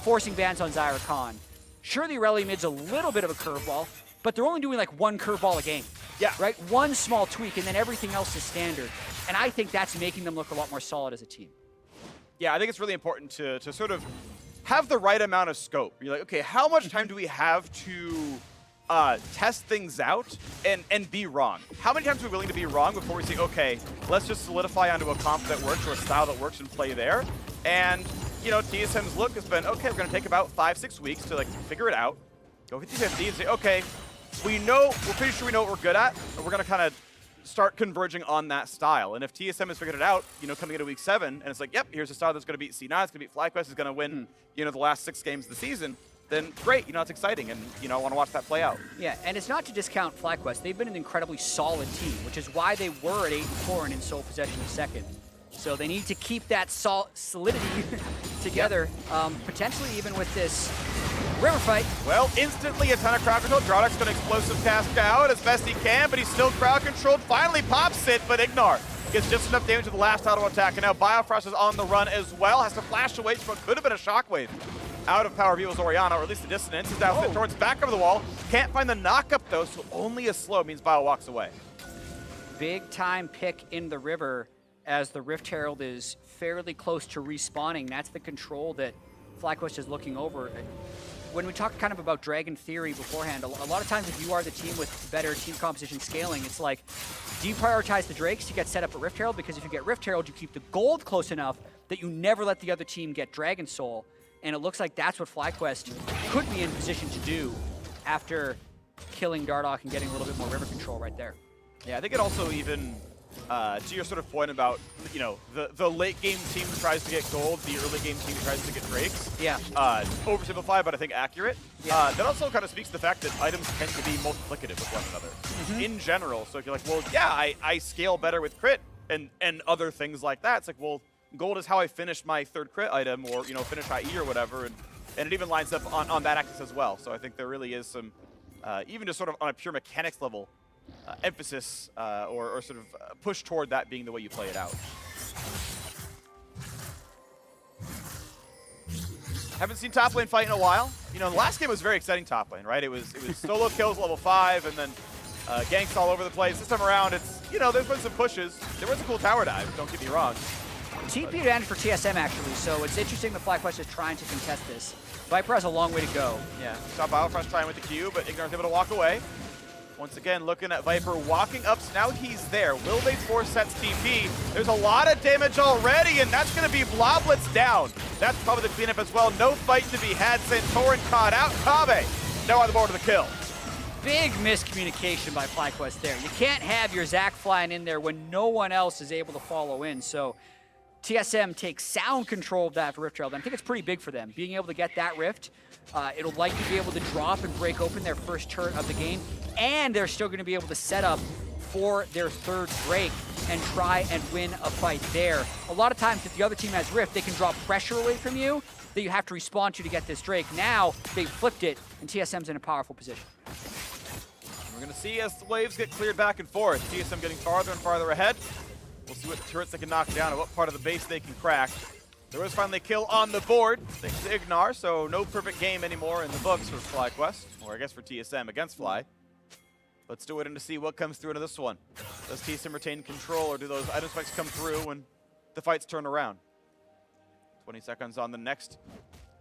forcing bans on Zyracon. Sure, the Irelia mid's a little bit of a curveball, but they're only doing like one curveball a game. Yeah. Right? One small tweak, and then everything else is standard. And I think that's making them look a lot more solid as a team. Yeah, I think it's really important to sort of have the right amount of scope. You're like, okay, how much time do we have to test things out and be wrong? How many times are we willing to be wrong before we say, okay, let's just solidify onto a comp that works or a style that works and play there? And, you know, TSM's look has been, okay, we're going to take about 5-6 weeks to like figure it out, go 50-50 and say, okay, we're pretty sure we know what we're good at, and we're going to kind of start converging on that style. And if TSM has figured it out, you know, coming into week 7, and it's like, yep, here's a style that's going to beat C9, it's going to beat FlyQuest, is going to win, you know, the last 6 games of the season, then great, you know, it's exciting, and, you know, I want to watch that play out. Yeah, and it's not to discount FlyQuest. They've been an incredibly solid team, which is why they were at 8-4 and in sole possession of second. So they need to keep that solidity together, potentially even with this river fight. Well, instantly a ton of crowd control. Dardoch's going to explosive cast out as best he can, but he's still crowd controlled. Finally pops it, but IgNar gets just enough damage with the last auto attack, and now Biofrost is on the run as well. Has to flash away from what could have been a shockwave out of PowerOfEvil's Orianna, or at least the dissonance. Is now towards back of the wall. Can't find the knock-up, though, so only a slow means Bio walks away. Big time pick in the river as the Rift Herald is fairly close to respawning. That's the control that FlyQuest is looking over. When we talk kind of about Dragon Theory beforehand, a lot of times if you are the team with better team composition scaling, it's like, deprioritize the Drakes to get set up at Rift Herald, because if you get Rift Herald, you keep the gold close enough that you never let the other team get Dragon Soul. And it looks like that's what FlyQuest could be in position to do after killing Dardoch and getting a little bit more river control right there. Yeah, I think it also even, to your sort of point about, you know, the late game team tries to get gold, the early game team tries to get Drakes. Yeah. Oversimplified, but I think accurate. Yeah. That also kind of speaks to the fact that items tend to be multiplicative with one another in general. So if you're like, well, yeah, I scale better with crit and other things like that, it's like, well, gold is how I finish my 3rd crit item, or, you know, finish IE or whatever, and it even lines up on that axis as well. So I think there really is some, even just sort of on a pure mechanics level, emphasis or sort of push toward that being the way you play it out. Haven't seen top lane fight in a while. You know, the last game was very exciting top lane, right? It was solo kills level 5, and then ganks all over the place. This time around, it's, you know, there's been some pushes. There was a cool tower dive, don't get me wrong. TP advantage for TSM, actually, so it's interesting that FlyQuest is trying to contest this. Viper has a long way to go. Yeah, saw Biofrost trying with the Q, but IgNar's able to walk away. Once again, looking at Viper walking up, so now he's there. Will they force Sett's TP? There's a lot of damage already, and that's going to be Bloblets down. That's probably the cleanup as well. No fight to be had. Santorin caught out. Kobbe now on the board with the kill. Big miscommunication by FlyQuest there. You can't have your Zac flying in there when no one else is able to follow in, so TSM takes sound control of that for Rift Herald. I think it's pretty big for them, being able to get that Rift. It'll likely be able to drop and break open their first turret of the game, and they're still going to be able to set up for their 3rd Drake and try and win a fight there. A lot of times, if the other team has Rift, they can draw pressure away from you that you have to respond to get this Drake. Now, they've flipped it, and TSM's in a powerful position. We're going to see as the waves get cleared back and forth. TSM getting farther and farther ahead. We'll see what turrets they can knock down and what part of the base they can crack. There was finally a kill on the board, thanks to IgNar, so no perfect game anymore in the books for FlyQuest, or I guess for TSM against Fly. Let's do it and to see what comes through into this one. Does TSM retain control, or do those item spikes come through when the fights turn around? 20 seconds on the next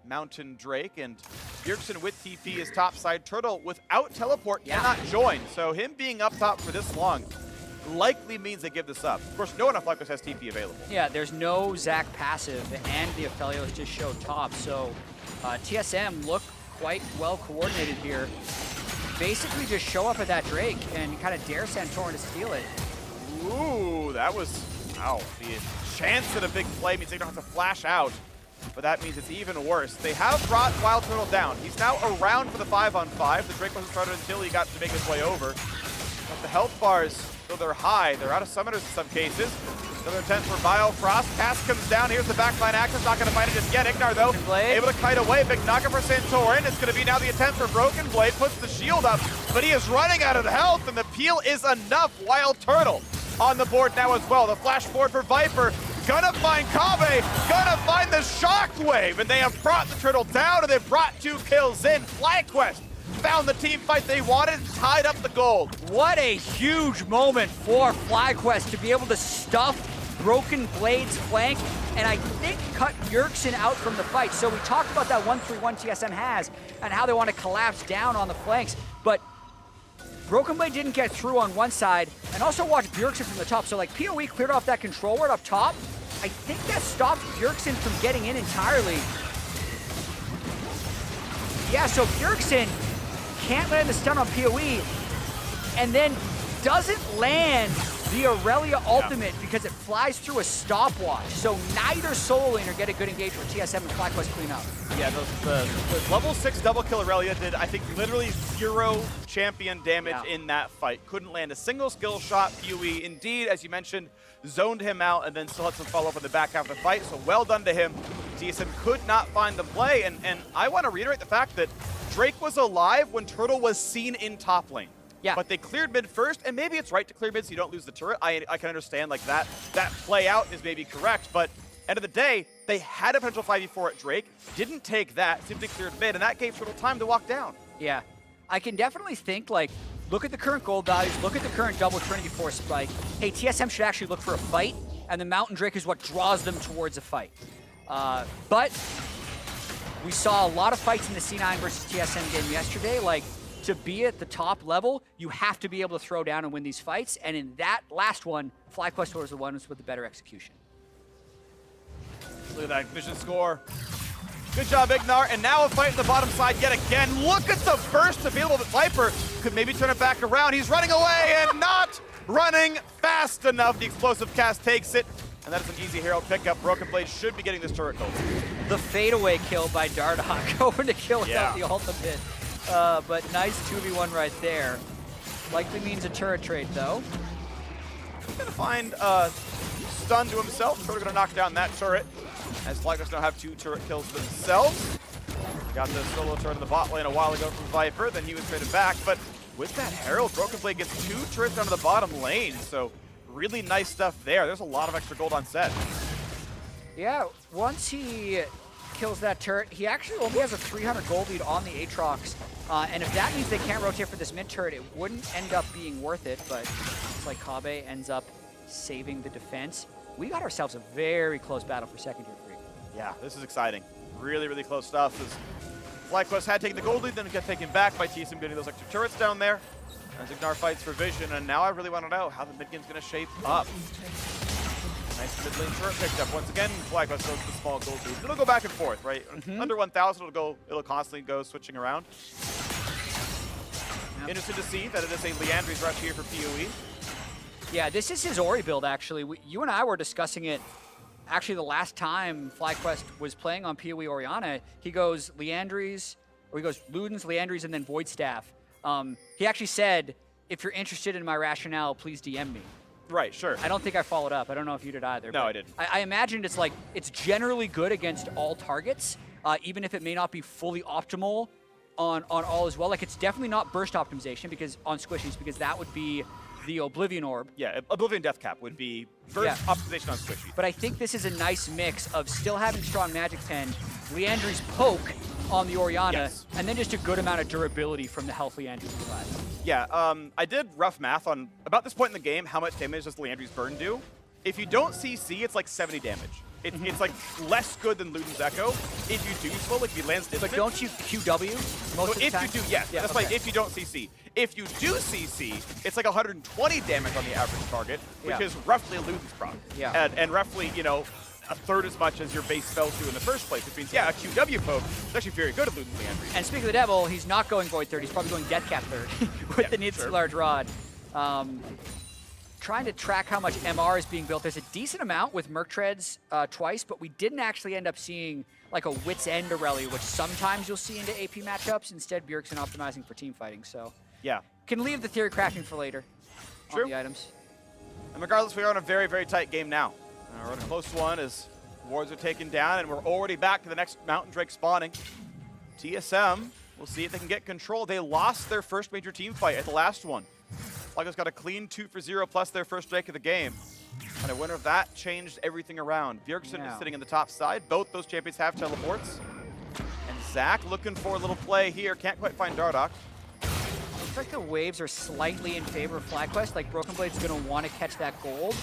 Mountain Drake, and Bjergsen with TP is topside. Turtle without teleport cannot join, so him being up top for this long likely means they give this up. Of course, no one on FlyQuest has TP available. Yeah, there's no Zac passive, and the Aphelios just showed top, so TSM look quite well coordinated here. Basically just show up at that Drake and kind of dare Santorin to steal it. Ooh, that was, wow. The chance at a big play means they don't have to flash out, but that means it's even worse. They have brought WildTurtle down. He's now around for the 5-on-5. The Drake wasn't started until he got to make his way over. But the health bars, though they're high, they're out of summoners in some cases. Another attempt for Biofrost. Cast comes down. Here's the backline access. Not going to find it just yet. IgNar, though, able to kite away. Big knocker for Santorin. It's going to be now the attempt for Broken Blade. Puts the shield up, but he is running out of health, and the peel is enough. WildTurtle on the board now as well. The flash forward for Viper. Gonna find Kobbe. Gonna find the Shockwave, and they have brought the turtle down, and they've brought 2 kills in. FlyQuest found the team fight they wanted, tied up the gold. What a huge moment for FlyQuest to be able to stuff Broken Blade's flank, and I think cut Bjergsen out from the fight. So we talked about that 1-3-1 TSM has and how they want to collapse down on the flanks, but Broken Blade didn't get through on one side, and also watch Bjergsen from the top. So like PoE cleared off that control ward up top. I think that stopped Bjergsen from getting in entirely. Yeah, so Bjergsen can't land the stun on PoE, and then doesn't land the Irelia ultimate because it flies through a stopwatch. So neither solo laner get a good engage for TSM and FlyQuest clean up. Yeah, the level 6 double kill Irelia did, I think, literally 0 champion damage in that fight. Couldn't land a single skill shot. PoE, indeed, as you mentioned, zoned him out and then still had some follow-up in the back half of the fight. So well done to him. TSM could not find the play, and I want to reiterate the fact that Drake was alive when Turtle was seen in top lane. Yeah. But they cleared mid first, and maybe it's right to clear mid so you don't lose the turret. I can understand like that play out is maybe correct, but end of the day, they had a potential 5v4 at Drake, didn't take that, simply cleared mid, and that gave Turtle time to walk down. Yeah, I can definitely think like, look at the current gold values, look at the current double Trinity Force spike. Hey, TSM should actually look for a fight, and the Mountain Drake is what draws them towards a fight. But we saw a lot of fights in the C9 versus TSM game yesterday. Like, to be at the top level, you have to be able to throw down and win these fights. And in that last one, FlyQuest was the ones with the better execution. Look at that vision score. Good job, IgNar. And now a fight at the bottom side yet again. Look at the burst available that Viper could maybe turn it back around. He's running away and not running fast enough. The explosive cast takes it. And that is an easy Herald pickup. Broken Blade should be getting this turret gold. The fadeaway kill by Dardoch, going to kill without the ultimate. But nice 2v1 right there. Likely means a turret trade, though. He's going to find stun to himself. Sort of going to knock down that turret, as FlyQuest now have 2 turret kills themselves. Got the solo turret in the bot lane a while ago from Viper, then he was traded back. But with that Herald, Broken Blade gets 2 turrets down to the bottom lane, so really nice stuff there. There's a lot of extra gold on Sett. Yeah, once he kills that turret, he actually only has a 300 gold lead on the Aatrox. And if that means they can't rotate for this mid turret, it wouldn't end up being worth it, but it's like Kobbe ends up saving the defense. We got ourselves a very close battle for second tier free. Yeah, this is exciting. Really, really close stuff. As FlyQuest had taken the gold lead, then it got taken back by TSM getting those extra turrets down there. As IgNar fights for vision, and now I really want to know how the mid game's going to shape up. Nice mid lane turret picked up. Once again, FlyQuest goes the small gold lead. It'll go back and forth, right? Under 1,000, it'll constantly go switching around. Interested to see that it is a Liandry's rush here for PoE. Yeah, this is his Ori build, actually. You and I were discussing it actually the last time FlyQuest was playing on PoE Orianna. He goes Liandry's, or he goes Luden's, Liandry's, and then Void Staff. He actually said, if you're interested in my rationale, please DM me. Right, sure. I don't think I followed up. I don't know if you did either. No, I didn't. I imagined it's like, it's generally good against all targets, even if it may not be fully optimal on all as well. Like, it's definitely not burst optimization because on squishies, because that would be the Oblivion Orb. Yeah, Oblivion Death Cap would be first optimization on Squishy. But I think this is a nice mix of still having strong Magic Pen, Leandry's poke on the Orianna, and then just a good amount of durability from the health Leandry provides. Yeah, I did rough math on, about this point in the game, how much damage does Leandry's burn do? If you don't CC, it's like 70 damage. It's like less good than Luden's Echo. If you do slow, like if he lands distant. But don't you QW most of the time? If you do, yes. Yeah, that's like if you don't CC. If you do CC, it's like 120 damage on the average target, which is roughly Luden's proc. Yeah. And roughly, you know, a third as much as your base spells do in the first place, which means, a QW poke is actually very good at Luden's Leandry. And speaking of the devil, he's not going Void 3rd, he's probably going Death Cap 3rd with the Needs Large Rod. Trying to track how much MR is being built. There's a decent amount with Merc Treads twice, but we didn't actually end up seeing like a Wit's End Irelia, which sometimes you'll see into AP matchups. Instead, Bjergsen optimizing for team fighting. So can leave the theory crafting for later on the items. And regardless, we are in a very, very tight game now. We're in a close one as wards are taken down, and we're already back to the next Mountain Drake spawning. TSM, we'll see if they can get control. They lost their first major team fight at the last one. FlyQuest got a clean 2-for-0 plus their first Drake of the game. And a winner of that changed everything around. Bjergsen is sitting in the top side. Both those champions have teleports. And Zach looking for a little play here. Can't quite find Dardoch. Looks like the waves are slightly in favor of FlyQuest. Like Broken Blade's going to want to catch that gold.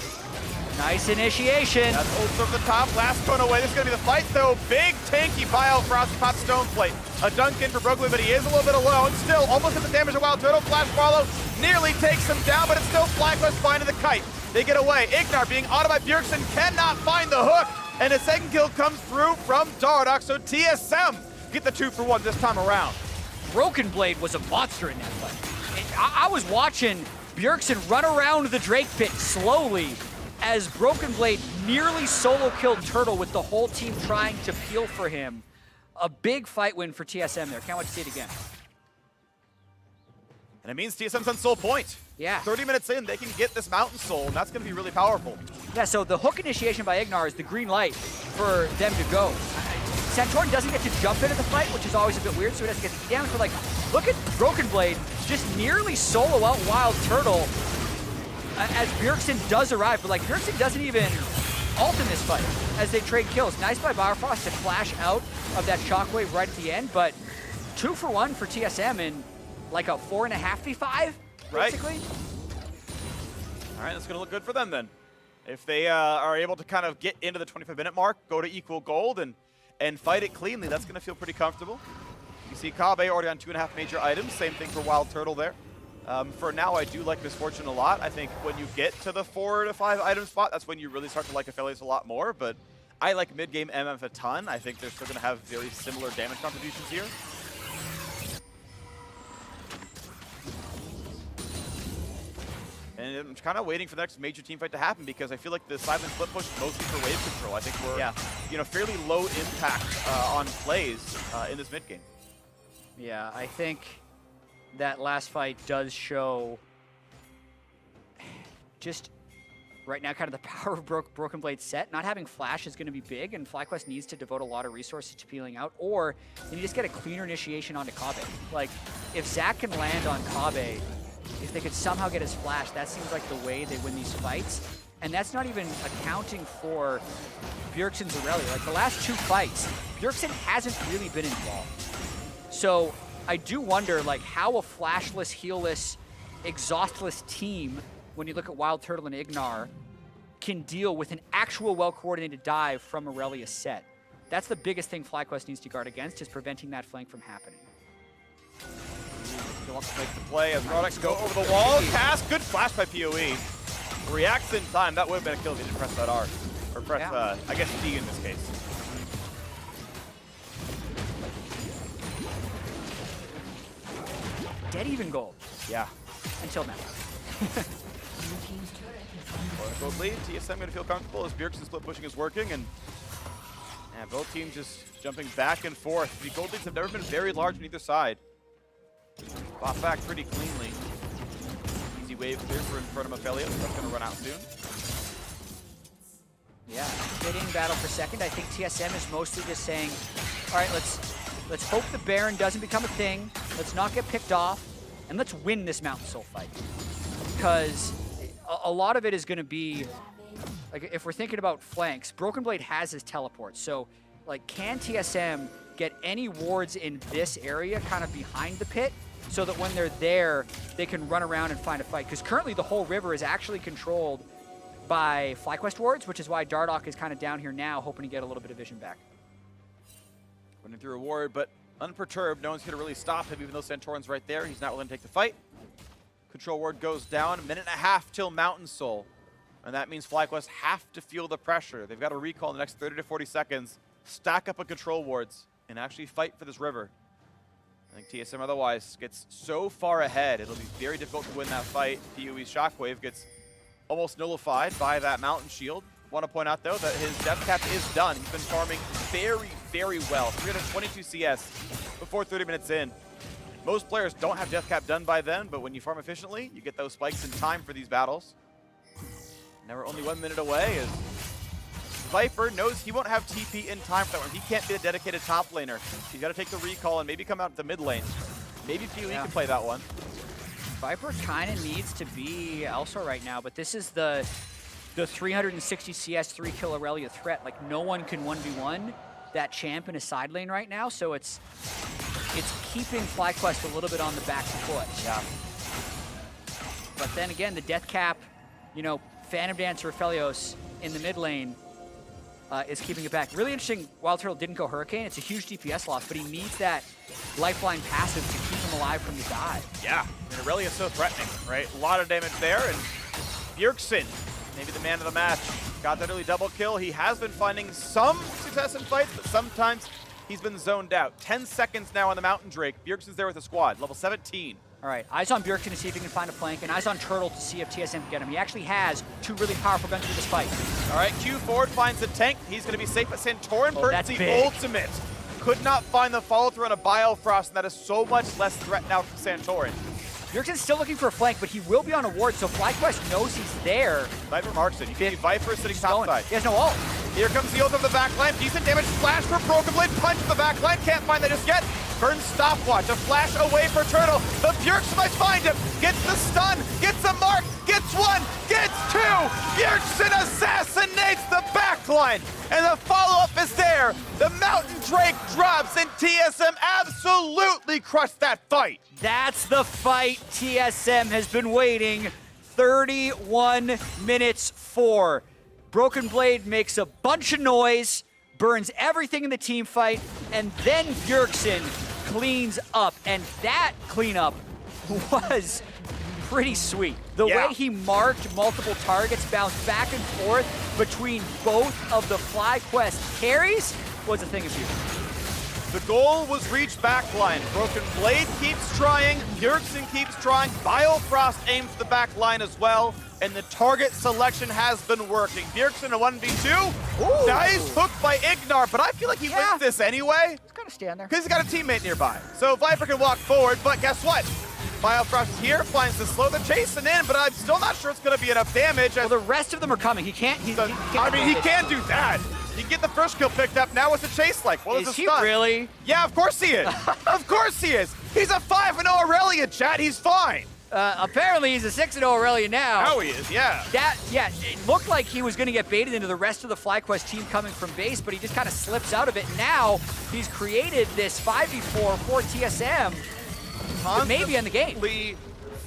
Nice initiation. That's ult from the top. Last cone away. This is going to be the fight, though. Big tanky Biofrost pop stone plate. A dunk in for Broken Blade, but he is a little bit alone. Still almost hit the damage of WildTurtle. Flash follow nearly takes him down, but it's still FlyQuest finding the kite. They get away. IgNar being autoed by Bjergsen cannot find the hook. And a second kill comes through from Dardoch. So TSM get the 2-for-1 this time around. Broken Blade was a monster in that fight. I was watching Bjergsen run around the Drake pit slowly as Broken Blade nearly solo killed Turtle with the whole team trying to peel for him. A big fight win for TSM there. Can't wait to see it again. And it means TSM's on soul point. Yeah. 30 minutes in, they can get this Mountain Soul, and that's going to be really powerful. Yeah, so the hook initiation by IgNar is the green light for them to go. Santorin doesn't get to jump into the fight, which is always a bit weird, so he doesn't get the damage. But like, look at Broken Blade just nearly solo out WildTurtle as Bjergsen does arrive. But like, Bjergsen doesn't even ult in this fight as they trade kills. Nice by Biofrost to flash out of that shockwave right at the end, but 2-for-1 for TSM in like a 4.5v5, basically. All right, that's going to look good for them then. If they are able to kind of get into the 25-minute mark, go to equal gold, and fight it cleanly, that's going to feel pretty comfortable. You see Kobbe already on 2.5 major items. Same thing for WildTurtle there. For now, I do like Misfortune a lot. I think when you get to the 4 to 5 item spot, that's when you really start to like Aphelios a lot more. But I like mid-game MF a ton. I think they're still going to have very similar damage contributions here. And I'm kind of waiting for the next major team fight to happen because I feel like the Silent Split push is mostly for wave control. I think we're fairly low impact on plays in this mid game. Yeah, I think that last fight does show just right now kind of the power of Broken Blade Sett. Not having Flash is going to be big, and FlyQuest needs to devote a lot of resources to peeling out, or you just get a cleaner initiation onto Kobbe. Like, if Zach can land on Kobbe, if they could somehow get his Flash, that seems like the way they win these fights. And that's not even accounting for Bjergsen's Irelia. Like, the last 2 fights, Bjergsen hasn't really been involved. So I do wonder, like, how a flashless, healless, exhaustless team, when you look at WildTurtle and IgNar, can deal with an actual well-coordinated dive from Irelia Sett. That's the biggest thing FlyQuest needs to guard against, is preventing that flank from happening. He wants to make the play as Dardoch go over the wall. Cast, good flash by PoE. Reacts in time. That would have been a kill if he didn't press that R. Or press, I guess, D in this case. Dead even gold. Yeah. Until now. Gold lead. TSM going to feel comfortable as Bjergsen split pushing is working, and both teams just jumping back and forth. The gold leads have never been very large on either side. Bought back pretty cleanly. Easy wave clear for in front of Aphelios. That's going to run out soon. Yeah, fitting battle for second. I think TSM is mostly just saying, all right, let's hope the Baron doesn't become a thing. Let's not get picked off, and let's win this Mountain Soul fight. because a lot of it is going to be, like, if we're thinking about flanks, Broken Blade has his teleport. So, like, can TSM get any wards in this area kind of behind the pit so that when they're there, they can run around and find a fight? Because currently the whole river is actually controlled by FlyQuest wards, which is why Dardoch is kind of down here now, hoping to get a little bit of vision back. Running through a ward, but unperturbed. No one's going to really stop him, even though Santorin's right there. He's not willing to take the fight. Control ward goes down. 1.5 minutes till Mountain Soul. And that means FlyQuest have to feel the pressure. They've got to recall in the next 30 to 40 seconds, stack up a control wards, and actually fight for this river. I think TSM otherwise gets so far ahead, it'll be very difficult to win that fight. PoE's Shockwave gets almost nullified by that Mountain Shield. Want to point out, though, that his death cap is done. He's been farming very, very well. 322 CS before 30 minutes in. Most players don't have death cap done by then, but when you farm efficiently, you get those spikes in time for these battles. Now we're only 1 minute away as Viper knows he won't have TP in time for that one. He can't be a dedicated top laner. He's got to take the recall and maybe come out the mid lane. Maybe PoE can play that one. Viper kind of needs to be Elsewhere right now, but this is the 360 CS 3-kill Irelia threat. Like, no one can 1v1 that champ in a side lane right now, so it's keeping FlyQuest a little bit on the back foot. Yeah. But then again, the death cap, you know, Phantom Dancer Aphelios in the mid lane is keeping it back. Really interesting, WildTurtle didn't go Hurricane. It's a huge DPS loss, but he needs that lifeline passive to keep him alive from the dive. Yeah, and Irelia's so threatening, right? A lot of damage there, and Bjergsen, maybe the man of the match, got that early double kill. He has been finding some success in fights, but sometimes he's been zoned out. 10 seconds now on the Mountain Drake. Bjergsen's there with a squad, level 17. All right, eyes on Bjergsen to see if he can find a flank, and eyes on Turtle to see if TSM can get him. He actually has 2 really powerful guns for this fight. All right, Q forward finds the tank. He's going to be safe, but Santorin burns that's the big. ultimate. Could not find the follow-through on a Biofrost, and that is so much less threat now from Santorin. Bjergsen's still looking for a flank, but he will be on a ward, so FlyQuest knows he's there. Viper marks it. You can see Viper sitting topside. He has no ult. Here comes the ult of the backline. Decent damage. Flash for Broken Blade. Punch to the backline. Can't find that just yet. Burns stopwatch. A flash away for Turtle. But Bjergsen might find him. Gets the stun. Gets a mark. Gets 1. Gets 2. Bjergsen assassinates the backline. And the follow-up is there. The Mountain Drake drops, and TSM absolutely crushed that fight. That's the fight TSM has been waiting 31 minutes for. Broken Blade makes a bunch of noise, burns everything in the team fight, and then Bjergsen cleans up. And that cleanup was pretty sweet. The way he marked multiple targets, bounced back and forth between both of the FlyQuest carries was a thing of beauty. The goal was reached backline. Broken Blade keeps trying. Bjergsen keeps trying. Biofrost aims the backline as well. And the target selection has been working. Bjergsen a 1v2. Ooh. Nice hook by IgNar, but I feel like he wins this anyway. He's gotta stand there. Because he's got a teammate nearby. So Viper can walk forward, but guess what? Biofrost is here, finds to slow the chasing in, but I'm still not sure it's going to be enough damage. Well, the rest of them are coming. He can't. He can do that. He can get the first kill picked up. Now what's the chase like? Well, is he really? Yeah, of course he is. Of course he is. He's a 5-0 Irelia, chat. He's fine. Apparently, he's a 6-0 Irelia now. Now he is, yeah. It looked like he was going to get baited into the rest of the FlyQuest team coming from base, but he just kind of slips out of it. Now he's created this 5v4 for TSM. Maybe in the game.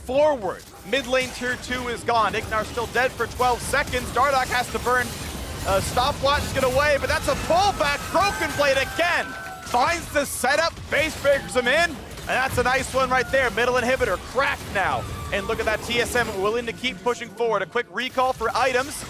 Forward. Mid lane tier 2 is gone. IgNar still dead for 12 seconds. Dardoch has to burn. Stopwatch to get away, but that's a pullback. Broken Blade again. Finds the setup. Base breakers him in. And that's a nice one right there. Middle inhibitor cracked now. And look at that TSM willing to keep pushing forward. A quick recall for items.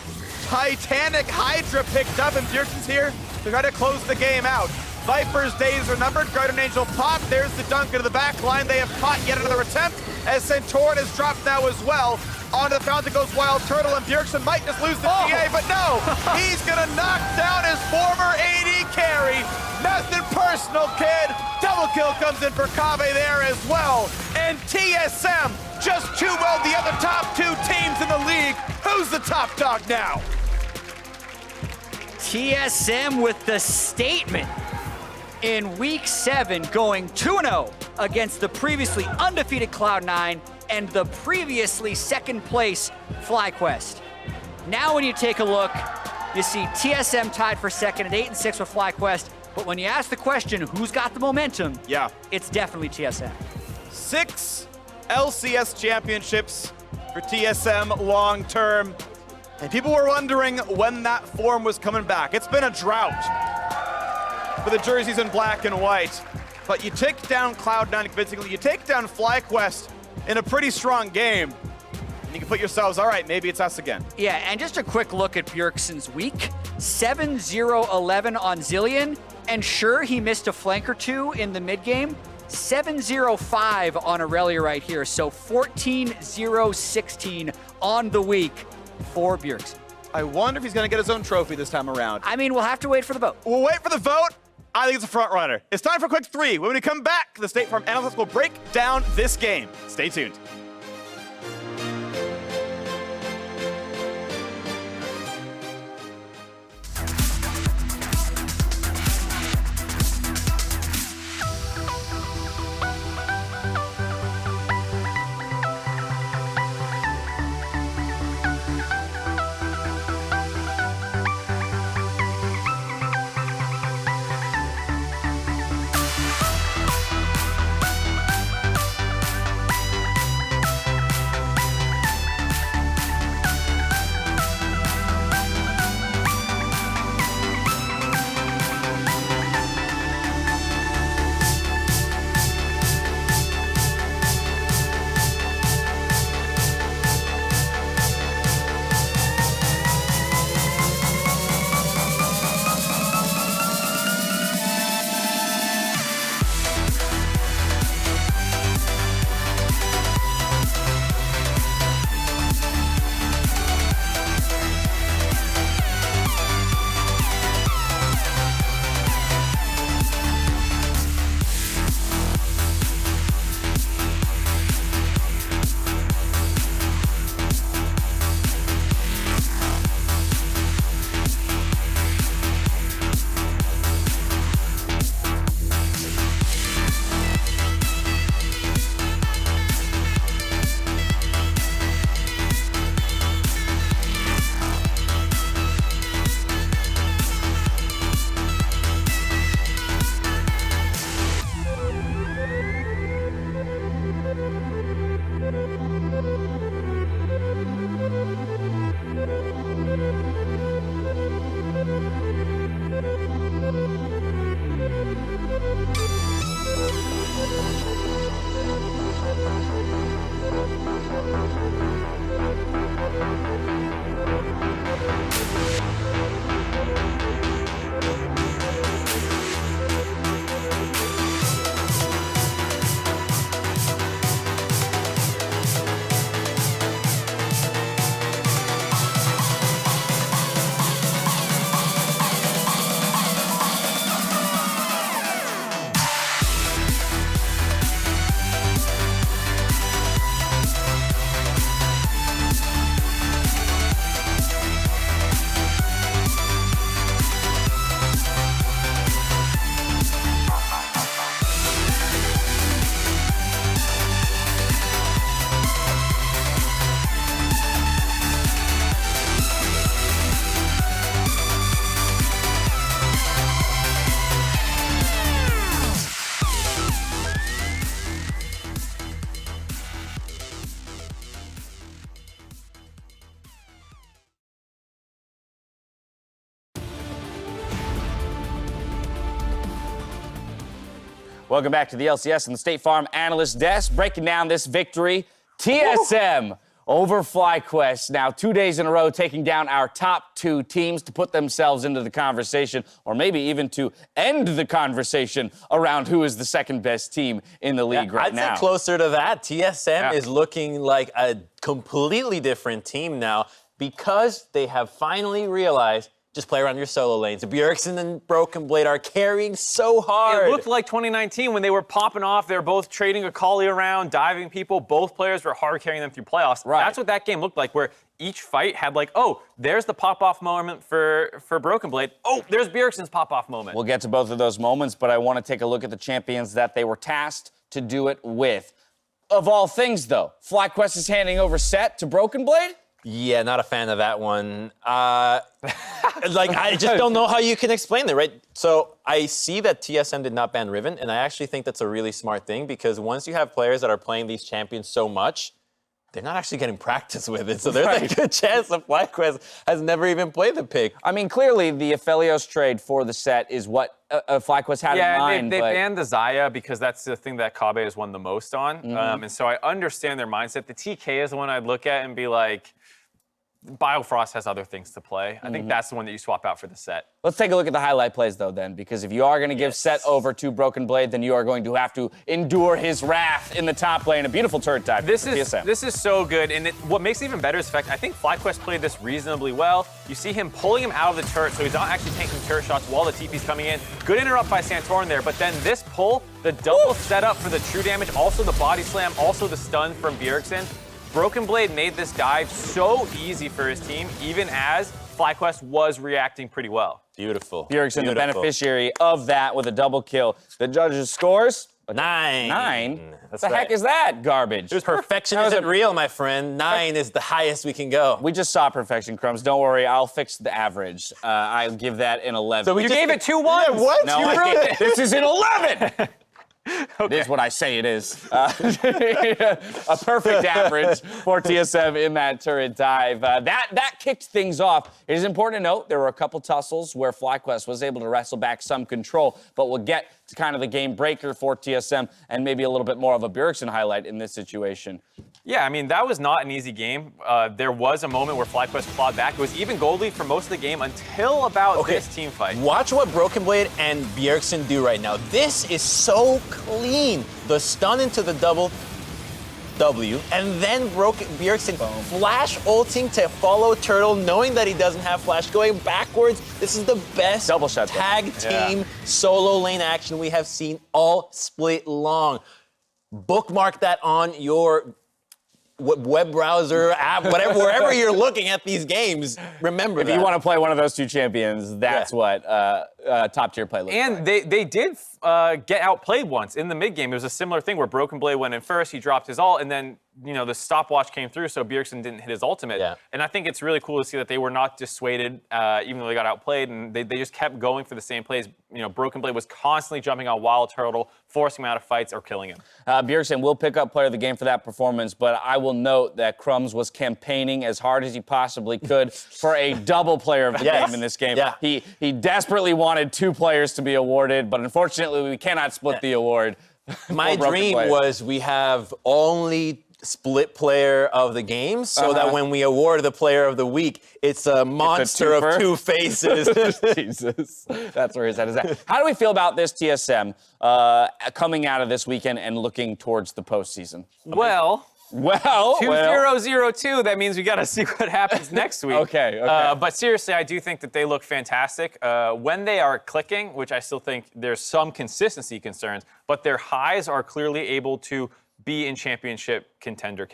Titanic Hydra picked up, and Bjergsen's here to try to close the game out. Viper's days are numbered. Guardian Angel popped. There's the dunk into the back line. They have caught yet another attempt as Santorin has dropped now as well. Onto the fountain goes WildTurtle, and Bjergsen might just lose the GA, but no! He's gonna knock down his former AD carry. Nothing personal, kid. Double kill comes in for Kobbe there as well. And TSM just too well the other top 2 teams in the league. Who's the top dog now? TSM with the statement. in Week 7, going 2-0 against the previously undefeated Cloud9 and the previously second place FlyQuest. Now when you take a look, you see TSM tied for second at 8-6 with FlyQuest, but when you ask the question, who's got the momentum? Yeah. It's definitely TSM. 6 LCS championships for TSM long term. And people were wondering when that form was coming back. It's been a drought for the jerseys in black and white. But you take down Cloud9 convincingly, you take down FlyQuest in a pretty strong game, and you can put yourselves, all right, maybe it's us again. Yeah, and just a quick look at Bjergsen's week. 7-0-11 on Zilean, and sure, he missed a flank or two in the mid-game. 7-0-5 on Irelia right here, so 14-0-16 on the week for Bjergsen. I wonder if he's going to get his own trophy this time around. I mean, we'll have to wait for the vote. We'll wait for the vote. I think it's a front runner. It's time for Quick 3. When we come back, the State Farm analysts will break down this game. Stay tuned. Welcome back to the LCS and the State Farm Analyst Desk, breaking down this victory. TSM over FlyQuest, now 2 days in a row taking down our top 2 teams to put themselves into the conversation, or maybe even to end the conversation around who is the second best team in the league right now. I'd say closer to that. TSM is looking like a completely different team now because they have finally realized just play around your solo lanes. Bjergsen and Broken Blade are carrying so hard. It looked like 2019 when they were popping off. They were both trading Akali around, diving people. Both players were hard carrying them through playoffs. Right. That's what that game looked like, where each fight had like, oh, there's the pop-off moment for Broken Blade. Oh, there's Bjergsen's pop-off moment. We'll get to both of those moments, but I want to take a look at the champions that they were tasked to do it with. Of all things, though, FlyQuest is handing over Sett to Broken Blade? Yeah, not a fan of that one. I just don't know how you can explain it, right? So I see that TSM did not ban Riven, and I actually think that's a really smart thing because once you have players that are playing these champions so much, they're not actually getting practice with it. So there's a good chance that FlyQuest has never even played the pick. I mean, clearly the Aphelios trade for the Sett is what FlyQuest had in mind. They banned the Xayah because that's the thing that Kobbe has won the most on. And so I understand their mindset. The TK is the one I'd look at and be like, Biofrost has other things to play. I think that's the one that you swap out for the Sett. Let's take a look at the highlight plays, though, then, because if you are going to give Sett over to Broken Blade, then you are going to have to endure his wrath in the top lane. A beautiful turret dive. This is so good, and what makes it even better is the fact I think FlyQuest played this reasonably well. You see him pulling him out of the turret, so he's not actually taking turret shots while the TP's coming in. Good interrupt by Santorin there, but then this pull, the double setup for the true damage, also the body slam, also the stun from Bjergsen. Broken Blade made this dive so easy for his team, even as FlyQuest was reacting pretty well. Beautiful. Bjergsen, the beneficiary of that with a double kill. The judges' scores? 9. 9? That's the heck is that garbage? Perfection isn't real, my friend. 9 is the highest we can go. We just saw perfection, Crumbs. Don't worry, I'll fix the average. I'll give that an 11. So You gave it 2 1s. Yeah, what? No, You ruined it. this is an 11! It is what I say it is. A perfect average for TSM in that turret dive. That kicked things off. It is important to note there were a couple tussles where FlyQuest was able to wrestle back some control, but we'll get to kind of the game breaker for TSM and maybe a little bit more of a Bjergsen highlight in this situation. Yeah, I mean, that was not an easy game. There was a moment where FlyQuest clawed back. It was even gold lead for most of the game until about this team fight. Watch what Broken Blade and Bjergsen do right now. This is so clean. The stun into the double W, and then Bjergsen flash ulting to follow Turtle, knowing that he doesn't have flash, going backwards. This is the best double shot tag team solo lane action we have seen all split long. Bookmark that on your web browser, app, whatever, wherever you're looking at these games, remember that. If you want to play one of those two champions, that's what top tier play looks like. And they did get outplayed once in the mid game. It was a similar thing where Broken Blade went in first, he dropped his ult, and then the stopwatch came through, so Bjergsen didn't hit his ultimate. Yeah. And I think it's really cool to see that they were not dissuaded, even though they got outplayed, and they just kept going for the same plays. Broken Blade was constantly jumping on WildTurtle, forcing him out of fights or killing him. Bjergsen will pick up player of the game for that performance, but I will note that Crumbs was campaigning as hard as he possibly could for a double player of the game in this game. Yeah. He desperately wanted 2 players to be awarded, but unfortunately we cannot split the award. My dream was we have only split player of the game so that when we award the player of the week, it's a monster of 2 faces. Jesus. That's where his head is at. How do we feel about this TSM coming out of this weekend and looking towards the postseason? Well, 2-0-0-2, that means we got to see what happens next week. Okay. But seriously, I do think that they look fantastic. When they are clicking, which I still think there's some consistency concerns, but their highs are clearly able to be in championship contender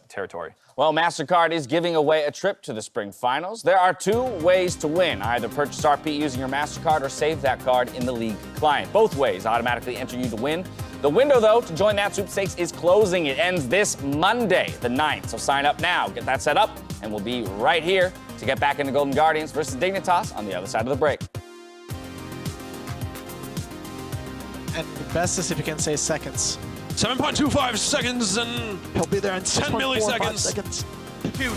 territory. Well, MasterCard is giving away a trip to the Spring Finals. There are 2 ways to win. Either purchase RP using your MasterCard or save that card in the League client. Both ways automatically enter you to win. The window, though, to join that sweepstakes is closing. It ends this Monday, the 9th. So sign up now, get that set up, and we'll be right here to get back into Golden Guardians versus Dignitas on the other side of the break. And the best is if you can say seconds. 7.25 seconds and He'll be there in 10 milliseconds. seconds.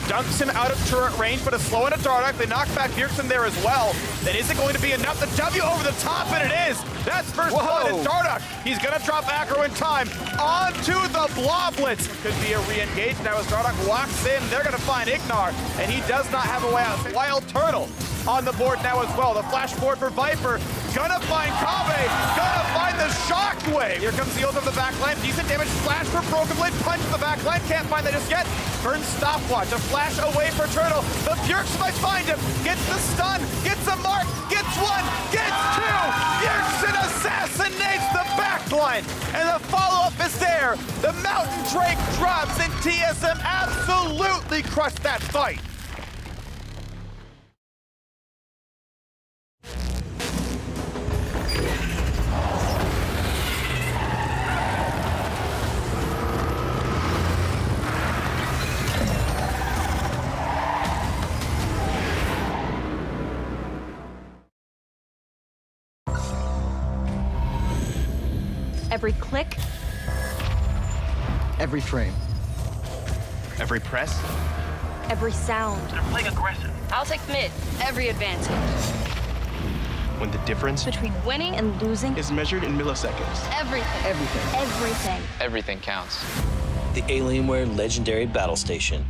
Dunks him out of turret range, but a slow into Dardoch. They knock back Bjergsen there as well. Then is it going to be enough? The W over the top, and it is. That's first blood in Dardoch. He's going to drop Acro in time. Onto the Bloblets. Could be a re-engage now as Dardoch walks in. They're going to find IgNar, and he does not have a way out. WildTurtle on the board now as well. The flash forward for Viper. Gonna find Kobbe. Gonna find the Shockwave. Here comes the ult of the backline. Decent damage. Flash for Broken Blade. Punch the backline. Can't find that just yet. Burns stopwatch. A flash away for Turtle. The Bjergsen might find him. Gets the stun. Gets a mark. Gets 1. Gets 2. Bjergsen assassinates the backline. And the follow-up is there. The Mountain Drake drops and TSM absolutely crushed that fight. Every click, Every frame. Every press. every sound. They're playing aggressive. I'll take mid. Every advantage. When the difference Between winning and losing, is measured in milliseconds. everything. Everything. Everything. Everything counts. The Alienware Legendary Battle Station.